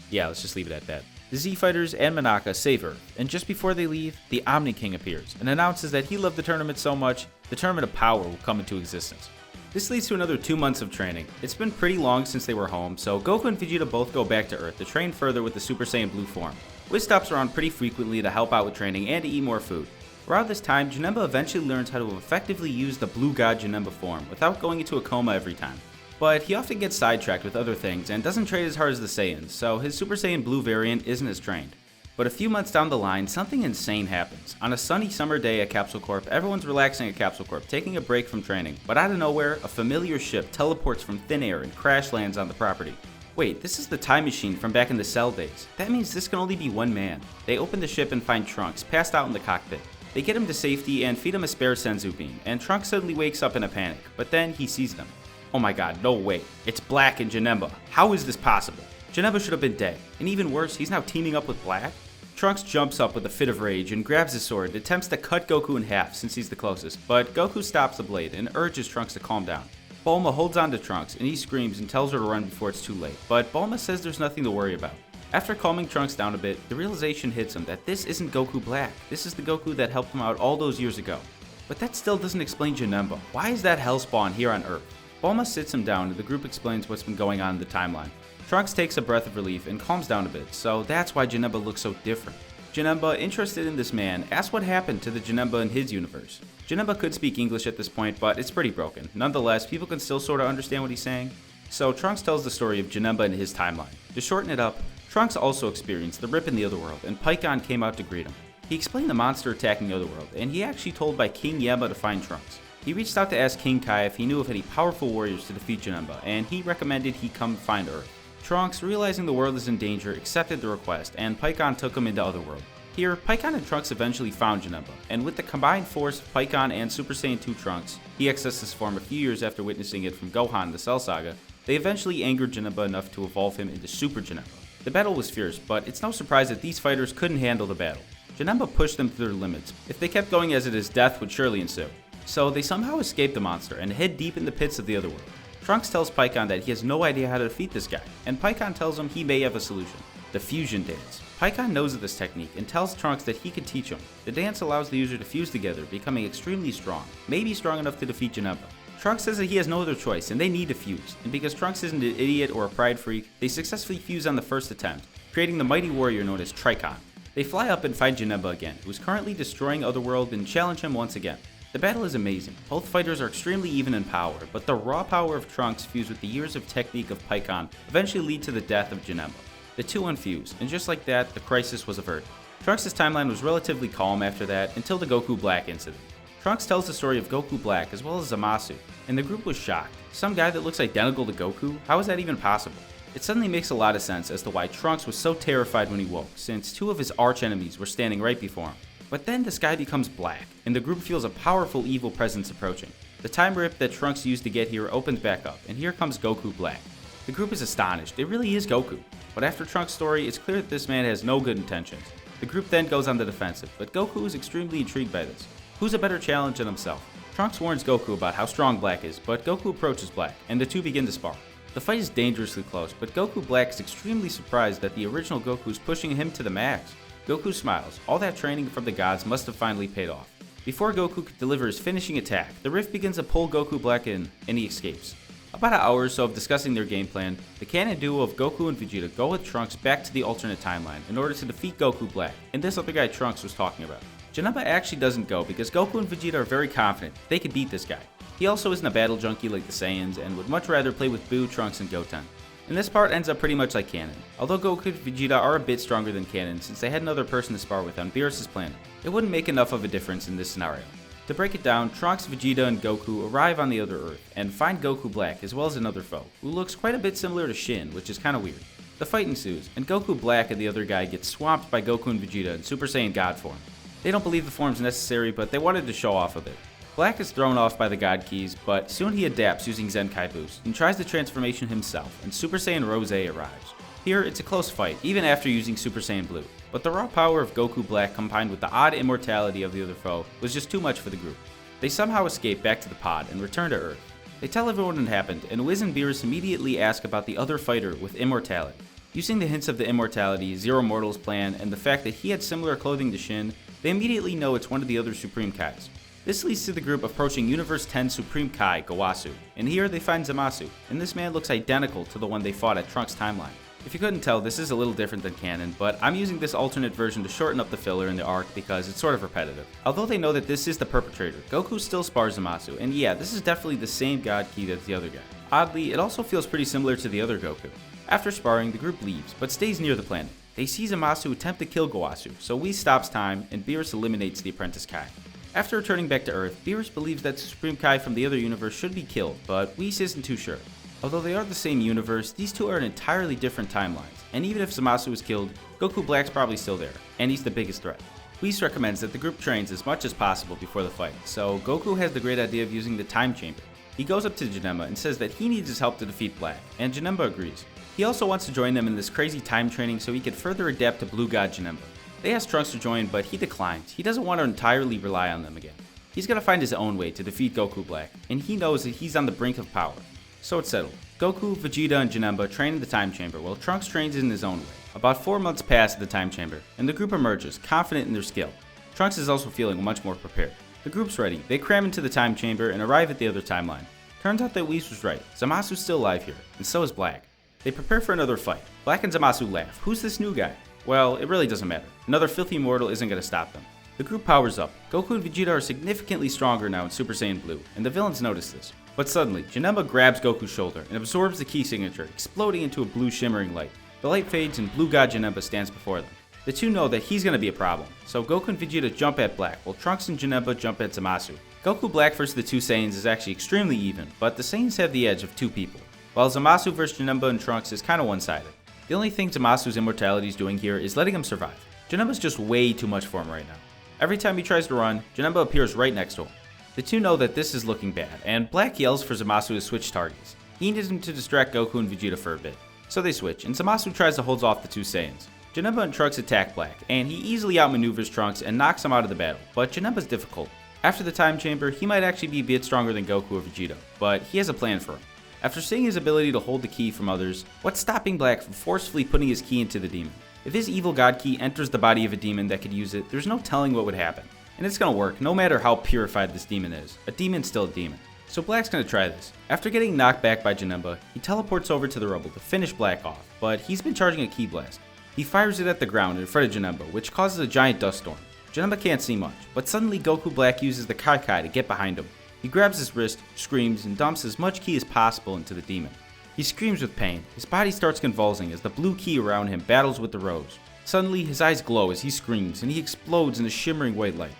Yeah, let's just leave it at that. The Z-Fighters and Monaka save Earth, and just before they leave, the Omni King appears, and announces that he loved the tournament so much, the Tournament of Power will come into existence. This leads to another 2 months of training. It's been pretty long since they were home, so Goku and Vegeta both go back to Earth to train further with the Super Saiyan Blue form. Whis stops around pretty frequently to help out with training and to eat more food. Around this time, Janemba eventually learns how to effectively use the Blue God Janemba form without going into a coma every time. But he often gets sidetracked with other things and doesn't train as hard as the Saiyans, so his Super Saiyan Blue variant isn't as trained. But a few months down the line, something insane happens. On a sunny summer day at Capsule Corp, everyone's relaxing at Capsule Corp, taking a break from training, but out of nowhere, a familiar ship teleports from thin air and crash lands on the property. Wait, this is the time machine from back in the Cell days. That means this can only be one man. They open the ship and find Trunks, passed out in the cockpit. They get him to safety and feed him a spare Senzu bean, and Trunks suddenly wakes up in a panic, but then he sees them. Oh my god, no way. It's Black and Janemba. How is this possible? Janemba should have been dead, and even worse, he's now teaming up with Black? Trunks jumps up with a fit of rage and grabs his sword and attempts to cut Goku in half since he's the closest, but Goku stops the blade and urges Trunks to calm down. Bulma holds on to Trunks and he screams and tells her to run before it's too late, but Bulma says there's nothing to worry about. After calming Trunks down a bit, the realization hits him that this isn't Goku Black. This is the Goku that helped him out all those years ago. But that still doesn't explain Janemba. Why is that Hellspawn here on Earth? Bulma sits him down and the group explains what's been going on in the timeline. Trunks takes a breath of relief and calms down a bit, so that's why Janemba looks so different. Janemba, interested in this man, asks what happened to the Janemba in his universe. Janemba could speak English at this point, but it's pretty broken. Nonetheless, people can still sorta understand what he's saying. So Trunks tells the story of Janemba in his timeline. To shorten it up, Trunks also experienced the rip in the Otherworld, and Pikkon came out to greet him. He explained the monster attacking the Otherworld, and he actually told by King Yemma to find Trunks. He reached out to ask King Kai if he knew of any powerful warriors to defeat Janemba, and he recommended he come find Earth. Trunks, realizing the world is in danger, accepted the request, and Pikkon took him into Otherworld. Here, Pikkon and Trunks eventually found Janemba, and with the combined force of Pikkon and Super Saiyan 2 Trunks, he accessed this form a few years after witnessing it from Gohan in the Cell Saga, they eventually angered Janemba enough to evolve him into Super Janemba. The battle was fierce, but it's no surprise that these fighters couldn't handle the battle. Janemba pushed them to their limits. If they kept going as it is, death would surely ensue. So they somehow escaped the monster and head deep in the pits of the Otherworld. Trunks tells Pikkon that he has no idea how to defeat this guy, and Pikkon tells him he may have a solution. The Fusion Dance. Pikkon knows of this technique and tells Trunks that he can teach him. The dance allows the user to fuse together, becoming extremely strong, maybe strong enough to defeat Janemba. Trunks says that he has no other choice and they need to fuse, and because Trunks isn't an idiot or a pride freak, they successfully fuse on the first attempt, creating the mighty warrior known as Tricon. They fly up and find Janemba again, who is currently destroying Otherworld, and challenge him once again. The battle is amazing. Both fighters are extremely even in power, but the raw power of Trunks fused with the years of technique of Pikkon eventually lead to the death of Janemba. The two unfuse, and just like that, the crisis was averted. Trunks' timeline was relatively calm after that, until the Goku Black incident. Trunks tells the story of Goku Black as well as Zamasu, and the group was shocked. Some guy that looks identical to Goku? How is that even possible? It suddenly makes a lot of sense as to why Trunks was so terrified when he woke, since two of his arch enemies were standing right before him. But then the sky becomes black, and the group feels a powerful evil presence approaching. The time rip that Trunks used to get here opens back up, and here comes Goku Black. The group is astonished, it really is Goku. But after Trunks' story, it's clear that this man has no good intentions. The group then goes on the defensive, but Goku is extremely intrigued by this. Who's a better challenge than himself? Trunks warns Goku about how strong Black is, but Goku approaches Black, and the two begin to spar. The fight is dangerously close, but Goku Black is extremely surprised that the original Goku is pushing him to the max. Goku smiles. All that training from the gods must have finally paid off. Before Goku could deliver his finishing attack, the Rift begins to pull Goku Black in, and he escapes. About an hour or so of discussing their game plan, the canon duo of Goku and Vegeta go with Trunks back to the alternate timeline in order to defeat Goku Black, and this other guy Trunks was talking about. Janemba actually doesn't go because Goku and Vegeta are very confident they can beat this guy. He also isn't a battle junkie like the Saiyans and would much rather play with Boo, Trunks, and Goten. And this part ends up pretty much like canon. Although Goku and Vegeta are a bit stronger than canon since they had another person to spar with on Beerus' planet, it wouldn't make enough of a difference in this scenario. To break it down, Trunks, Vegeta, and Goku arrive on the other Earth and find Goku Black as well as another foe, who looks quite a bit similar to Shin, which is kinda weird. The fight ensues, and Goku Black and the other guy get swamped by Goku and Vegeta in Super Saiyan God form. They don't believe the form's necessary, but they wanted to show off a bit. Black is thrown off by the God Keys, but soon he adapts using Zenkai Boost and tries the transformation himself, and Super Saiyan Rose arrives. Here, it's a close fight, even after using Super Saiyan Blue, but the raw power of Goku Black combined with the odd immortality of the other foe was just too much for the group. They somehow escape back to the pod and return to Earth. They tell everyone what happened, and Wiz and Beerus immediately ask about the other fighter with immortality. Using the hints of the immortality, Zero Mortal's plan, and the fact that he had similar clothing to Shin, they immediately know it's one of the other Supreme Kais. This leads to the group approaching Universe 10 Supreme Kai, Gowasu, and here they find Zamasu, and this man looks identical to the one they fought at Trunks' timeline. If you couldn't tell, this is a little different than canon, but I'm using this alternate version to shorten up the filler in the arc because it's sort of repetitive. Although they know that this is the perpetrator, Goku still spars Zamasu, and yeah, this is definitely the same God Key as the other guy. Oddly, it also feels pretty similar to the other Goku. After sparring, the group leaves, but stays near the planet. They see Zamasu attempt to kill Gowasu, so Whis stops time, and Beerus eliminates the apprentice Kai. After returning back to Earth, Beerus believes that the Supreme Kai from the other universe should be killed, but Whis isn't too sure. Although they are the same universe, these two are in entirely different timelines, and even if Zamasu is killed, Goku Black's probably still there, and he's the biggest threat. Whis recommends that the group trains as much as possible before the fight, so Goku has the great idea of using the time chamber. He goes up to Janemba and says that he needs his help to defeat Black, and Janemba agrees. He also wants to join them in this crazy time training so he could further adapt to Blue God Janemba. They ask Trunks to join, but he declines. He doesn't want to entirely rely on them again. He's gonna find his own way to defeat Goku Black, and he knows that he's on the brink of power. So it's settled. Goku, Vegeta, and Janemba train in the time chamber while Trunks trains in his own way. About 4 months pass at the time chamber, and the group emerges, confident in their skill. Trunks is also feeling much more prepared. The group's ready. They cram into the time chamber and arrive at the other timeline. Turns out that Whis was right. Zamasu's still alive here, and so is Black. They prepare for another fight. Black and Zamasu laugh. Who's this new guy? Well, it really doesn't matter. Another filthy mortal isn't going to stop them. The group powers up. Goku and Vegeta are significantly stronger now in Super Saiyan Blue, and the villains notice this. But suddenly, Janemba grabs Goku's shoulder and absorbs the key signature, exploding into a blue shimmering light. The light fades and Blue God Janemba stands before them. The two know that he's going to be a problem, so Goku and Vegeta jump at Black, while Trunks and Janemba jump at Zamasu. Goku Black versus the two Saiyans is actually extremely even, but the Saiyans have the edge of two people, while Zamasu versus Janemba and Trunks is kinda one-sided. The only thing Zamasu's immortality is doing here is letting him survive. Janemba's just way too much for him right now. Every time he tries to run, Janemba appears right next to him. The two know that this is looking bad, and Black yells for Zamasu to switch targets. He needs him to distract Goku and Vegeta for a bit. So they switch, and Zamasu tries to hold off the two Saiyans. Janemba and Trunks attack Black, and he easily outmaneuvers Trunks and knocks him out of the battle, but Janemba's difficult. After the time chamber, he might actually be a bit stronger than Goku or Vegeta, but he has a plan for him. After seeing his ability to hold the key from others, what's stopping Black from forcefully putting his key into the demon? If his evil god key enters the body of a demon that could use it, there's no telling what would happen. And it's gonna work, no matter how purified this demon is. A demon's still a demon. So Black's gonna try this. After getting knocked back by Janemba, he teleports over to the rubble to finish Black off, but he's been charging a ki blast. He fires it at the ground in front of Janemba, which causes a giant dust storm. Janemba can't see much, but suddenly Goku Black uses the Kai Kai to get behind him. He grabs his wrist, screams, and dumps as much ki as possible into the demon. He screams with pain. His body starts convulsing as the blue ki around him battles with the rose. Suddenly, his eyes glow as he screams, and he explodes in a shimmering white light.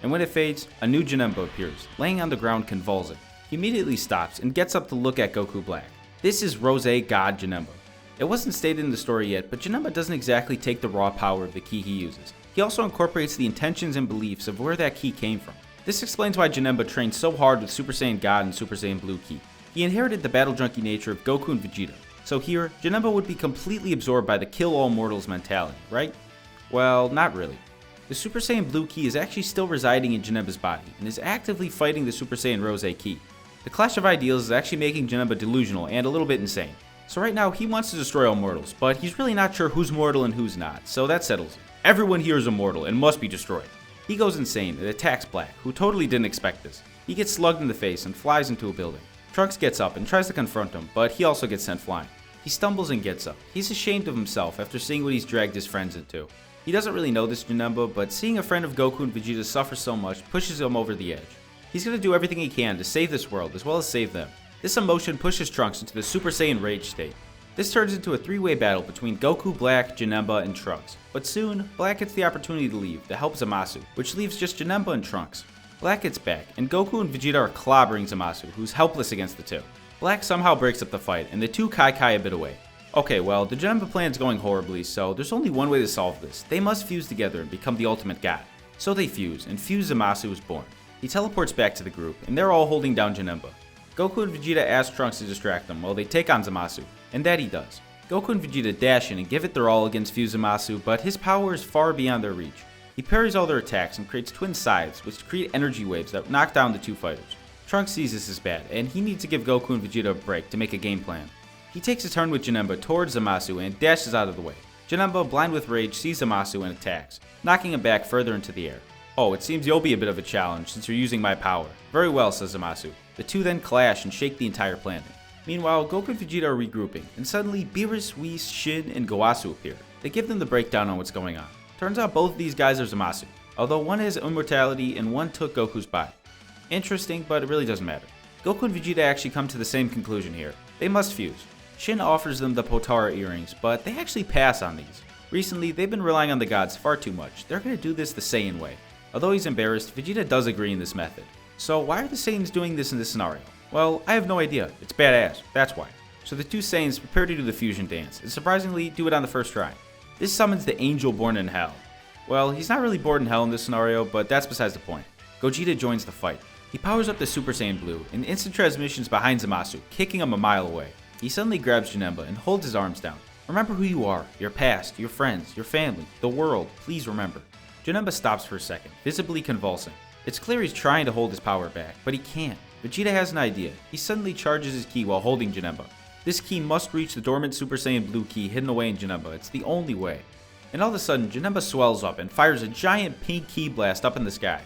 and when it fades, a new Janemba appears, laying on the ground convulsing. He immediately stops and gets up to look at Goku Black. This is Rose God Janemba. It wasn't stated in the story yet, but Janemba doesn't exactly take the raw power of the ki he uses. He also incorporates the intentions and beliefs of where that ki came from. This explains why Janemba trained so hard with Super Saiyan God and Super Saiyan Blue ki. He inherited the battle junkie nature of Goku and Vegeta. So here, Janemba would be completely absorbed by the kill all mortals mentality, right? Well, not really. The Super Saiyan Blue ki is actually still residing in Janemba's body and is actively fighting the Super Saiyan Rose ki. The clash of ideals is actually making Janemba delusional and a little bit insane. So right now, he wants to destroy all mortals, but he's really not sure who's mortal and who's not, so that settles it. Everyone here is immortal and must be destroyed. He goes insane and attacks Black, who totally didn't expect this. He gets slugged in the face and flies into a building. Trunks gets up and tries to confront him, but he also gets sent flying. He stumbles and gets up. He's ashamed of himself after seeing what he's dragged his friends into. He doesn't really know this Janemba, but seeing a friend of Goku and Vegeta suffer so much pushes him over the edge. He's going to do everything he can to save this world as well as save them. This emotion pushes Trunks into the Super Saiyan Rage state. This turns into a three-way battle between Goku, Black, Janemba, and Trunks. But soon, Black gets the opportunity to leave to help Zamasu, which leaves just Janemba and Trunks. Black gets back, and Goku and Vegeta are clobbering Zamasu, who's helpless against the two. Black somehow breaks up the fight, and the two Kai a bit away. Okay, well, the Janemba plan's going horribly, so there's only one way to solve this. They must fuse together and become the ultimate god. So they fuse, and Fuse Zamasu is born. He teleports back to the group, and they're all holding down Janemba. Goku and Vegeta ask Trunks to distract them while they take on Zamasu, and that he does. Goku and Vegeta dash in and give it their all against Fuse Zamasu, but his power is far beyond their reach. He parries all their attacks and creates twin scythes, which create energy waves that knock down the two fighters. Trunks sees this as bad, and he needs to give Goku and Vegeta a break to make a game plan. He takes a turn with Janemba towards Zamasu and dashes out of the way. Janemba, blind with rage, sees Zamasu and attacks, knocking him back further into the air. Oh, it seems you'll be a bit of a challenge since you're using my power. Very well, says Zamasu. The two then clash and shake the entire planet. Meanwhile, Goku and Vegeta are regrouping, and suddenly Beerus, Whis, Shin, and Gowasu appear. They give them the breakdown on what's going on. Turns out both of these guys are Zamasu, although one has immortality and one took Goku's body. Interesting, but it really doesn't matter. Goku and Vegeta actually come to the same conclusion here. They must fuse. Shin offers them the Potara earrings, but they actually pass on these. Recently, they've been relying on the gods far too much. They're going to do this the Saiyan way. Although he's embarrassed, Vegeta does agree in this method. So why are the Saiyans doing this in this scenario? Well, I have no idea. It's badass, that's why. So the two Saiyans prepare to do the fusion dance, and surprisingly do it on the first try. This summons the angel born in hell. Well, he's not really born in hell in this scenario, but that's besides the point. Gogeta joins the fight. He powers up the Super Saiyan Blue, and instant transmissions behind Zamasu, kicking him a mile away. He suddenly grabs Janemba and holds his arms down. Remember who you are, your past, your friends, your family, the world, please remember. Janemba stops for a second, visibly convulsing. It's clear he's trying to hold his power back, but he can't. Vegeta has an idea. He suddenly charges his ki while holding Janemba. This ki must reach the dormant Super Saiyan Blue ki hidden away in Janemba. It's the only way. And all of a sudden, Janemba swells up and fires a giant pink ki blast up in the sky.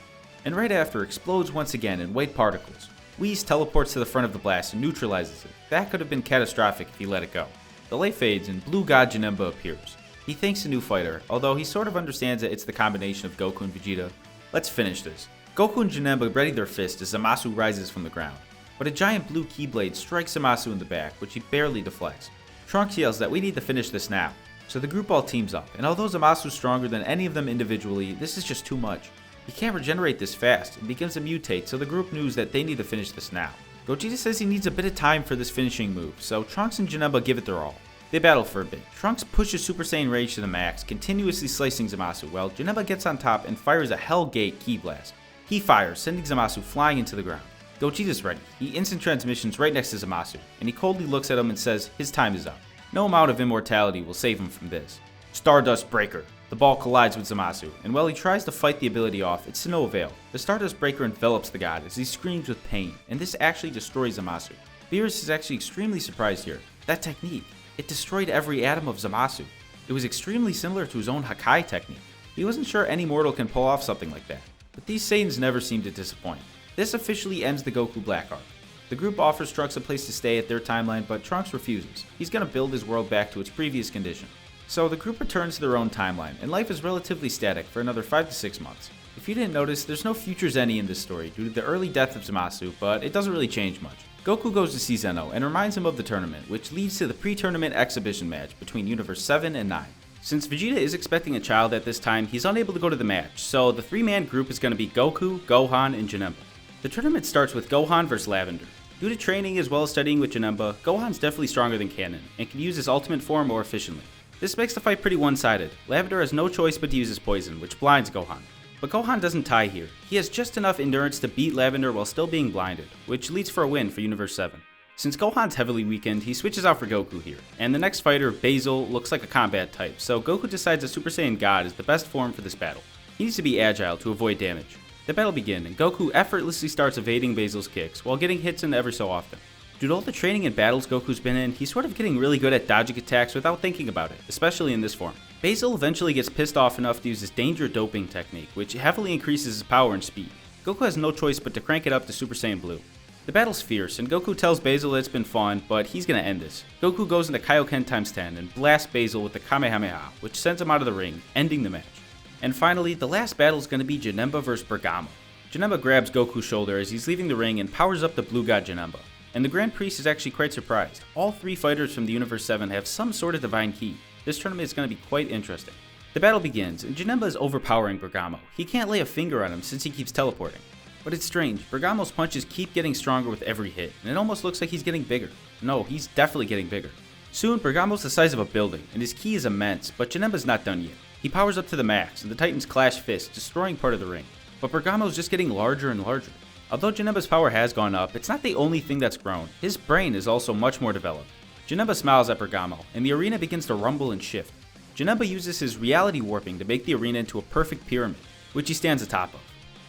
And right after, explodes once again in white particles. Whis teleports to the front of the blast and neutralizes it. That could have been catastrophic if he let it go. The light fades and Blue God Janemba appears. He thanks the new fighter, although he sort of understands that it's the combination of Goku and Vegeta. Let's finish this. Goku and Janemba ready their fist as Zamasu rises from the ground. But a giant blue keyblade strikes Zamasu in the back, which he barely deflects. Trunks yells that we need to finish this now. So the group all teams up, and although Zamasu's stronger than any of them individually, this is just too much. He can't regenerate this fast and begins to mutate, so the group knows that they need to finish this now. Gogeta says he needs a bit of time for this finishing move, so Trunks and Janemba give it their all. They battle for a bit. Trunks pushes Super Saiyan Rage to the max, continuously slicing Zamasu, while Janemba gets on top and fires a Hell Gate Ki Blast. He fires, sending Zamasu flying into the ground. Gogeta's ready. He instant transmissions right next to Zamasu, and he coldly looks at him and says his time is up. No amount of immortality will save him from this. Stardust Breaker. The ball collides with Zamasu, and while he tries to fight the ability off, it's to no avail. The Stardust Breaker envelops the god as he screams with pain, and this actually destroys Zamasu. Beerus is actually extremely surprised here. That technique, it destroyed every atom of Zamasu. It was extremely similar to his own Hakai technique. He wasn't sure any mortal can pull off something like that, but these Saiyans never seem to disappoint. This officially ends the Goku Black arc. The group offers Trunks a place to stay at their timeline, but Trunks refuses. He's going to build his world back to its previous condition. So the group returns to their own timeline, and life is relatively static for another 5 to 6 months. If you didn't notice, there's no Future Zenny in this story due to the early death of Zamasu, but it doesn't really change much. Goku goes to see Zeno and reminds him of the tournament, which leads to the pre-tournament exhibition match between Universe 7 and 9. Since Vegeta is expecting a child at this time, he's unable to go to the match, so the 3-man group is going to be Goku, Gohan, and Janemba. The tournament starts with Gohan vs Lavender. Due to training as well as studying with Janemba, Gohan's definitely stronger than Canon, and can use his ultimate form more efficiently. This makes the fight pretty one-sided. Lavender has no choice but to use his poison, which blinds Gohan. But Gohan doesn't tie here. He has just enough endurance to beat Lavender while still being blinded, which leads for a win for Universe 7. Since Gohan's heavily weakened, he switches out for Goku here, and the next fighter, Basil, looks like a combat type, so Goku decides that Super Saiyan God is the best form for this battle. He needs to be agile to avoid damage. The battle begins, and Goku effortlessly starts evading Basil's kicks, while getting hits in ever so often. Due to all the training and battles Goku's been in, he's sort of getting really good at dodging attacks without thinking about it, especially in this form. Basil eventually gets pissed off enough to use his danger doping technique, which heavily increases his power and speed. Goku has no choice but to crank it up to Super Saiyan Blue. The battle's fierce, and Goku tells Basil it's been fun, but he's gonna end this. Goku goes into Kaioken x 10 and blasts Basil with the Kamehameha, which sends him out of the ring, ending the match. And finally, the last battle is gonna be Janemba vs Bergamo. Janemba grabs Goku's shoulder as he's leaving the ring and powers up the Blue God Janemba. And the Grand Priest is actually quite surprised. All 3 fighters from the Universe 7 have some sort of divine key. This tournament is gonna be quite interesting. The battle begins, and Janemba is overpowering Bergamo. He can't lay a finger on him since he keeps teleporting. But it's strange, Bergamo's punches keep getting stronger with every hit, and it almost looks like he's getting bigger. No, he's definitely getting bigger. Soon, Bergamo's the size of a building, and his ki is immense, but Janemba's not done yet. He powers up to the max, and the Titans clash fists, destroying part of the ring. But Bergamo's just getting larger and larger. Although Janemba's power has gone up, it's not the only thing that's grown. His brain is also much more developed. Janemba smiles at Bergamo, and the arena begins to rumble and shift. Janemba uses his reality warping to make the arena into a perfect pyramid, which he stands atop of.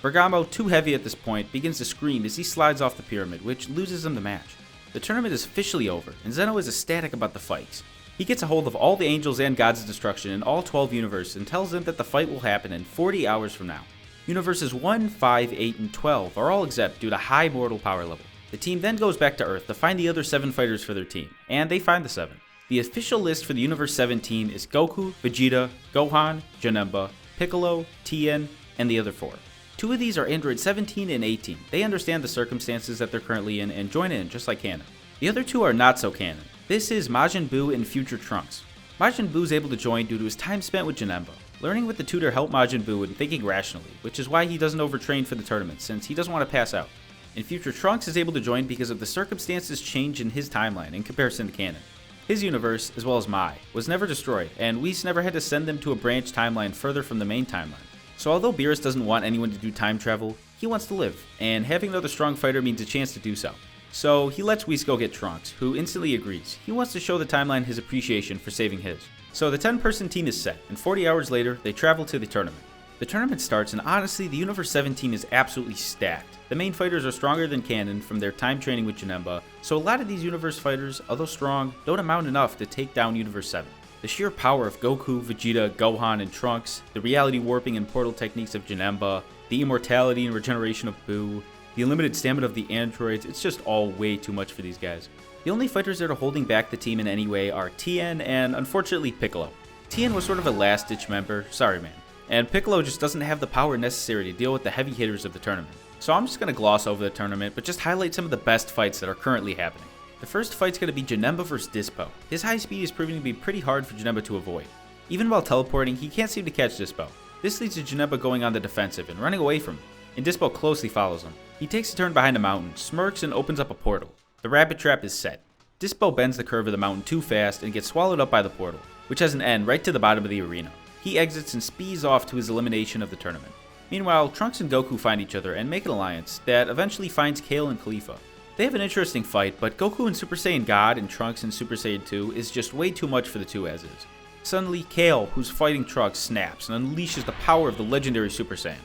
Bergamo, too heavy at this point, begins to scream as he slides off the pyramid, which loses him the match. The tournament is officially over, and Zeno is ecstatic about the fights. He gets a hold of all the angels and gods of destruction in all 12 universes and tells them that the fight will happen in 40 hours from now. Universes 1, 5, 8, and 12 are all exempt due to high mortal power level. The team then goes back to Earth to find the other 7 fighters for their team, and they find the 7. The official list for the Universe 7 team is Goku, Vegeta, Gohan, Janemba, Piccolo, Tien, and the other 4. 2 of these are Android 17 and 18. They understand the circumstances that they're currently in and join in just like Canon. The other 2 are not so canon. This is Majin Buu and Future Trunks. Majin Buu is able to join due to his time spent with Janemba. Learning with the tutor helped Majin Buu in thinking rationally, which is why he doesn't overtrain for the tournament since he doesn't want to pass out. And Future Trunks is able to join because of the circumstances change in his timeline in comparison to Canon. His universe, as well as Mai, was never destroyed, and Whis never had to send them to a branch timeline further from the main timeline. So although Beerus doesn't want anyone to do time travel, he wants to live, and having another strong fighter means a chance to do so. So he lets Whis go get Trunks, who instantly agrees. He wants to show the timeline his appreciation for saving his. So the 10-person team is set, and 40 hours later, they travel to the tournament. The tournament starts, and honestly, the Universe 7 team is absolutely stacked. The main fighters are stronger than Canon from their time training with Janemba, so a lot of these Universe fighters, although strong, don't amount enough to take down Universe 7. The sheer power of Goku, Vegeta, Gohan, and Trunks, the reality warping and portal techniques of Janemba, the immortality and regeneration of Buu, the unlimited stamina of the androids, it's just all way too much for these guys. The only fighters that are holding back the team in any way are Tien and, unfortunately, Piccolo. Tien was sort of a last-ditch member, sorry man, and Piccolo just doesn't have the power necessary to deal with the heavy hitters of the tournament. So I'm just going to gloss over the tournament, but just highlight some of the best fights that are currently happening. The first fight's going to be Janemba vs Dispo. His high speed is proving to be pretty hard for Janemba to avoid. Even while teleporting, he can't seem to catch Dispo. This leads to Janemba going on the defensive and running away from him, and Dispo closely follows him. He takes a turn behind a mountain, smirks, and opens up a portal. The rabbit trap is set. Dispo bends the curve of the mountain too fast and gets swallowed up by the portal, which has an end right to the bottom of the arena. He exits and speeds off to his elimination of the tournament. Meanwhile, Trunks and Goku find each other and make an alliance that eventually finds Kale and Khalifa. They have an interesting fight, but Goku in Super Saiyan God and Trunks in Super Saiyan 2 is just way too much for the two as is. Suddenly, Kale, who's fighting Trunks, snaps and unleashes the power of the legendary Super Saiyan.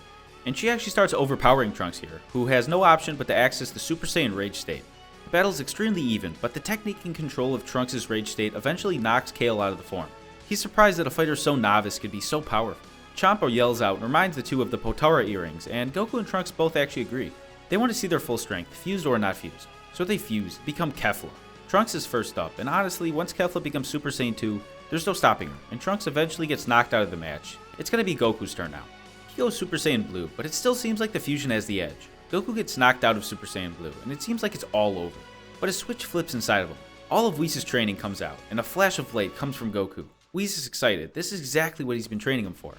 And she actually starts overpowering Trunks here, who has no option but to access the Super Saiyan Rage state. The battle is extremely even, but the technique and control of Trunks' Rage state eventually knocks Kale out of the form. He's surprised that a fighter so novice could be so powerful. Champa yells out and reminds the two of the Potara earrings, and Goku and Trunks both actually agree. They want to see their full strength, fused or not fused. So they fuse, become Kefla. Trunks is first up, and honestly, once Kefla becomes Super Saiyan 2, there's no stopping her, and Trunks eventually gets knocked out of the match. It's gonna be Goku's turn now. He goes Super Saiyan Blue, but it still seems like the fusion has the edge. Goku gets knocked out of Super Saiyan Blue, and it seems like it's all over. But a switch flips inside of him. All of Whis' training comes out, and a flash of light comes from Goku. Whis is excited. This is exactly what he's been training him for.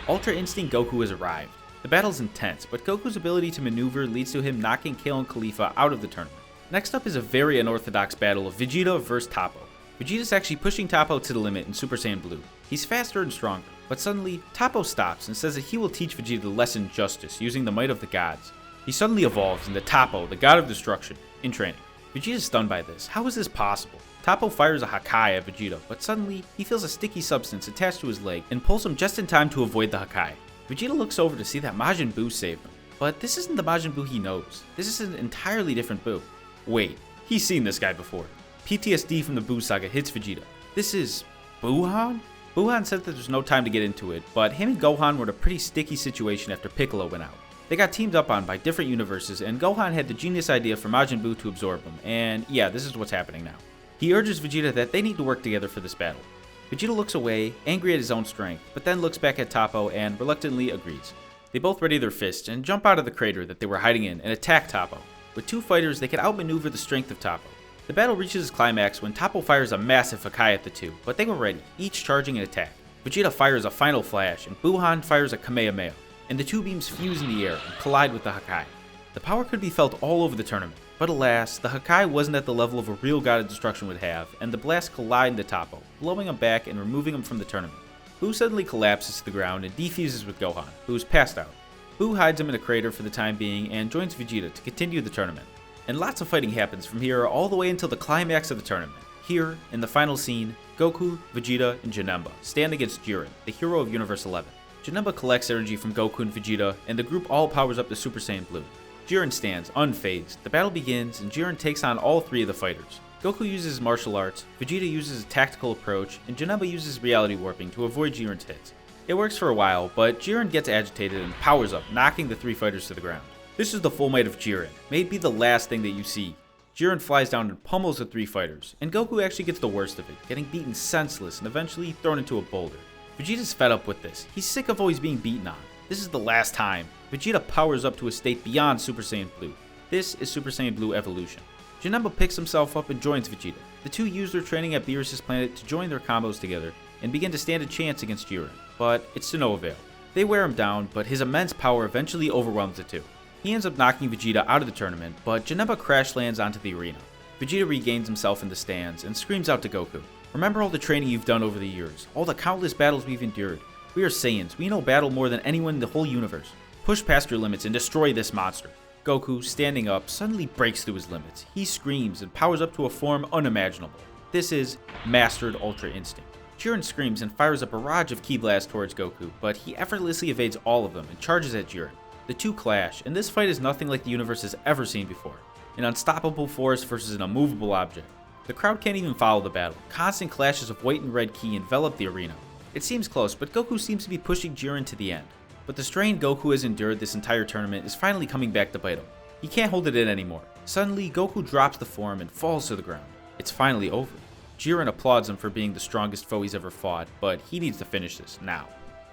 Ultra Instinct Goku has arrived. The battle's intense, but Goku's ability to maneuver leads to him knocking Kale and Khalifa out of the tournament. Next up is a very unorthodox battle of Vegeta vs Toppo. Vegeta's actually pushing Toppo to the limit in Super Saiyan Blue. He's faster and stronger, but suddenly, Toppo stops and says that he will teach Vegeta the lesson justice using the might of the gods. He suddenly evolves into Toppo, the god of destruction, in training. Vegeta's stunned by this. How is this possible? Toppo fires a Hakai at Vegeta, but suddenly, he feels a sticky substance attached to his leg and pulls him just in time to avoid the Hakai. Vegeta looks over to see that Majin Buu saved him, but this isn't the Majin Buu he knows. This is an entirely different Buu. Wait, he's seen this guy before. PTSD from the Buu saga hits Vegeta. This is Buuhan? Buuhan said that there's no time to get into it, but him and Gohan were in a pretty sticky situation after Piccolo went out. They got teamed up on by different universes, and Gohan had the genius idea for Majin Buu to absorb him, and yeah, this is what's happening now. He urges Vegeta that they need to work together for this battle. Vegeta looks away, angry at his own strength, but then looks back at Toppo and reluctantly agrees. They both ready their fists and jump out of the crater that they were hiding in and attack Toppo. With two fighters, they can outmaneuver the strength of Toppo. The battle reaches its climax when Toppo fires a massive Hakai at the two, but they were ready, each charging an attack. Vegeta fires a final flash, and Buuhan fires a Kamehameha, and the two beams fuse in the air and collide with the Hakai. The power could be felt all over the tournament, but alas, the Hakai wasn't at the level of a real god of destruction would have, and the blast collide into Toppo, blowing him back and removing him from the tournament. Buu suddenly collapses to the ground and defuses with Gohan, who is passed out. Buu hides him in a crater for the time being and joins Vegeta to continue the tournament. And lots of fighting happens from here all the way until the climax of the tournament. Here, in the final scene, Goku, Vegeta, and Janemba stand against Jiren, the hero of Universe 11. Janemba collects energy from Goku and Vegeta, and the group all powers up to Super Saiyan Blue. Jiren stands, unfazed. The battle begins, and Jiren takes on all three of the fighters. Goku uses martial arts, Vegeta uses a tactical approach, and Janemba uses reality warping to avoid Jiren's hits. It works for a while, but Jiren gets agitated and powers up, knocking the three fighters to the ground. This is the full might of Jiren. May it be the last thing that you see. Jiren flies down and pummels the three fighters, and Goku actually gets the worst of it, getting beaten senseless and eventually thrown into a boulder. Vegeta's fed up with this. He's sick of always being beaten on. This is the last time. Vegeta powers up to a state beyond Super Saiyan Blue. This is Super Saiyan Blue Evolution. Janemba picks himself up and joins Vegeta. The two use their training at Beerus' planet to join their combos together and begin to stand a chance against Jiren, but it's to no avail. They wear him down, but his immense power eventually overwhelms the two. He ends up knocking Vegeta out of the tournament, but Janemba crash lands onto the arena. Vegeta regains himself in the stands and screams out to Goku, "Remember all the training you've done over the years, all the countless battles we've endured. We are Saiyans, we know battle more than anyone in the whole universe. Push past your limits and destroy this monster." Goku, standing up, suddenly breaks through his limits. He screams and powers up to a form unimaginable. This is Mastered Ultra Instinct. Jiren screams and fires a barrage of ki blasts towards Goku, but he effortlessly evades all of them and charges at Jiren. The two clash, and this fight is nothing like the universe has ever seen before. An unstoppable force versus an immovable object. The crowd can't even follow the battle. Constant clashes of white and red ki envelop the arena. It seems close, but Goku seems to be pushing Jiren to the end. But the strain Goku has endured this entire tournament is finally coming back to bite him. He can't hold it in anymore. Suddenly, Goku drops the form and falls to the ground. It's finally over. Jiren applauds him for being the strongest foe he's ever fought, but he needs to finish this now.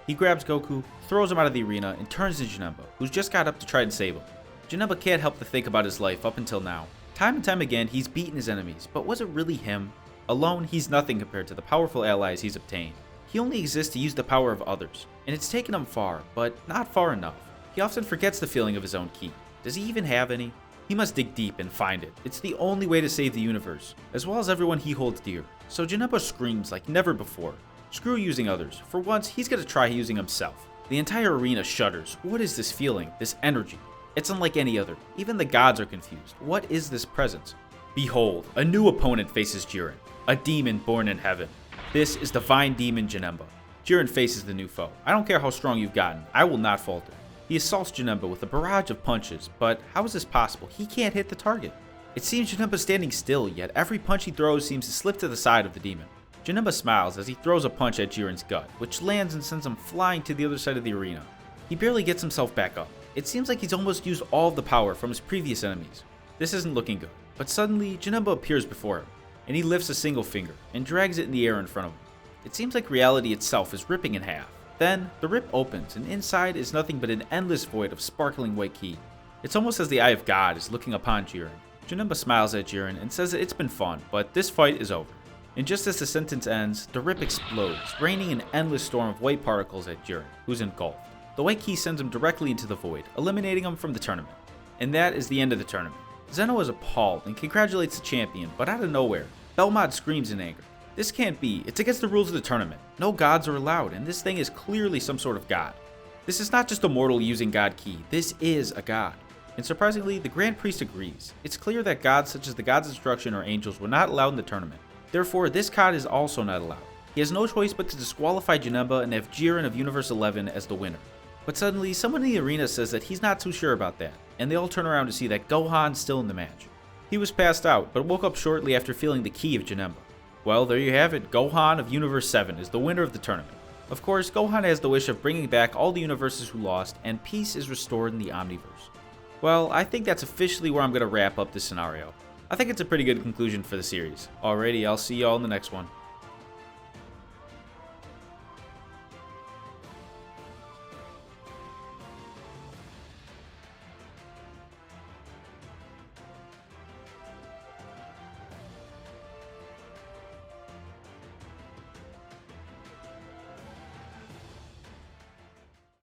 He grabs Goku, throws him out of the arena, and turns to Janemba, who's just got up to try and save him. Janemba can't help but think about his life up until now. Time and time again, he's beaten his enemies, but was it really him? Alone, he's nothing compared to the powerful allies he's obtained. He only exists to use the power of others, and it's taken him far, but not far enough. He often forgets the feeling of his own ki. Does he even have any? He must dig deep and find it. It's the only way to save the universe, as well as everyone he holds dear. So Janemba screams like never before. Screw using others. For once, he's gonna try using himself. The entire arena shudders. What is this feeling? This energy? It's unlike any other. Even the gods are confused. What is this presence? Behold, a new opponent faces Jiren. A demon born in heaven. This is Divine Demon Janemba. Jiren faces the new foe. I don't care how strong you've gotten. I will not falter. He assaults Janemba with a barrage of punches, but how is this possible? He can't hit the target. It seems Janemba's standing still, yet every punch he throws seems to slip to the side of the demon. Janemba smiles as he throws a punch at Jiren's gut, which lands and sends him flying to the other side of the arena. He barely gets himself back up. It seems like he's almost used all of the power from his previous enemies. This isn't looking good, but suddenly Janemba appears before him, and he lifts a single finger and drags it in the air in front of him. It seems like reality itself is ripping in half. Then, the rip opens, and inside is nothing but an endless void of sparkling white ki. It's almost as the eye of God is looking upon Jiren. Janemba smiles at Jiren and says that it's been fun, but this fight is over. And just as the sentence ends, the rip explodes, raining an endless storm of white particles at Jiren, who's engulfed. The white ki sends him directly into the void, eliminating him from the tournament. And that is the end of the tournament. Zeno is appalled and congratulates the champion, but out of nowhere, Belmont screams in anger. This can't be, it's against the rules of the tournament. No gods are allowed, and this thing is clearly some sort of god. This is not just a mortal using god ki, this is a god. And surprisingly, the Grand Priest agrees. It's clear that gods such as the Gods of Destruction or angels were not allowed in the tournament. Therefore, this god is also not allowed. He has no choice but to disqualify Janemba and have Jiren of Universe 11 as the winner. But suddenly, someone in the arena says that he's not too sure about that, and they all turn around to see that Gohan's still in the match. He was passed out, but woke up shortly after feeling the ki of Janemba. Well, there you have it, Gohan of Universe 7 is the winner of the tournament. Of course, Gohan has the wish of bringing back all the universes who lost, and peace is restored in the Omniverse. Well, I think that's officially where I'm going to wrap up this scenario. I think it's a pretty good conclusion for the series. Alrighty, I'll see y'all in the next one.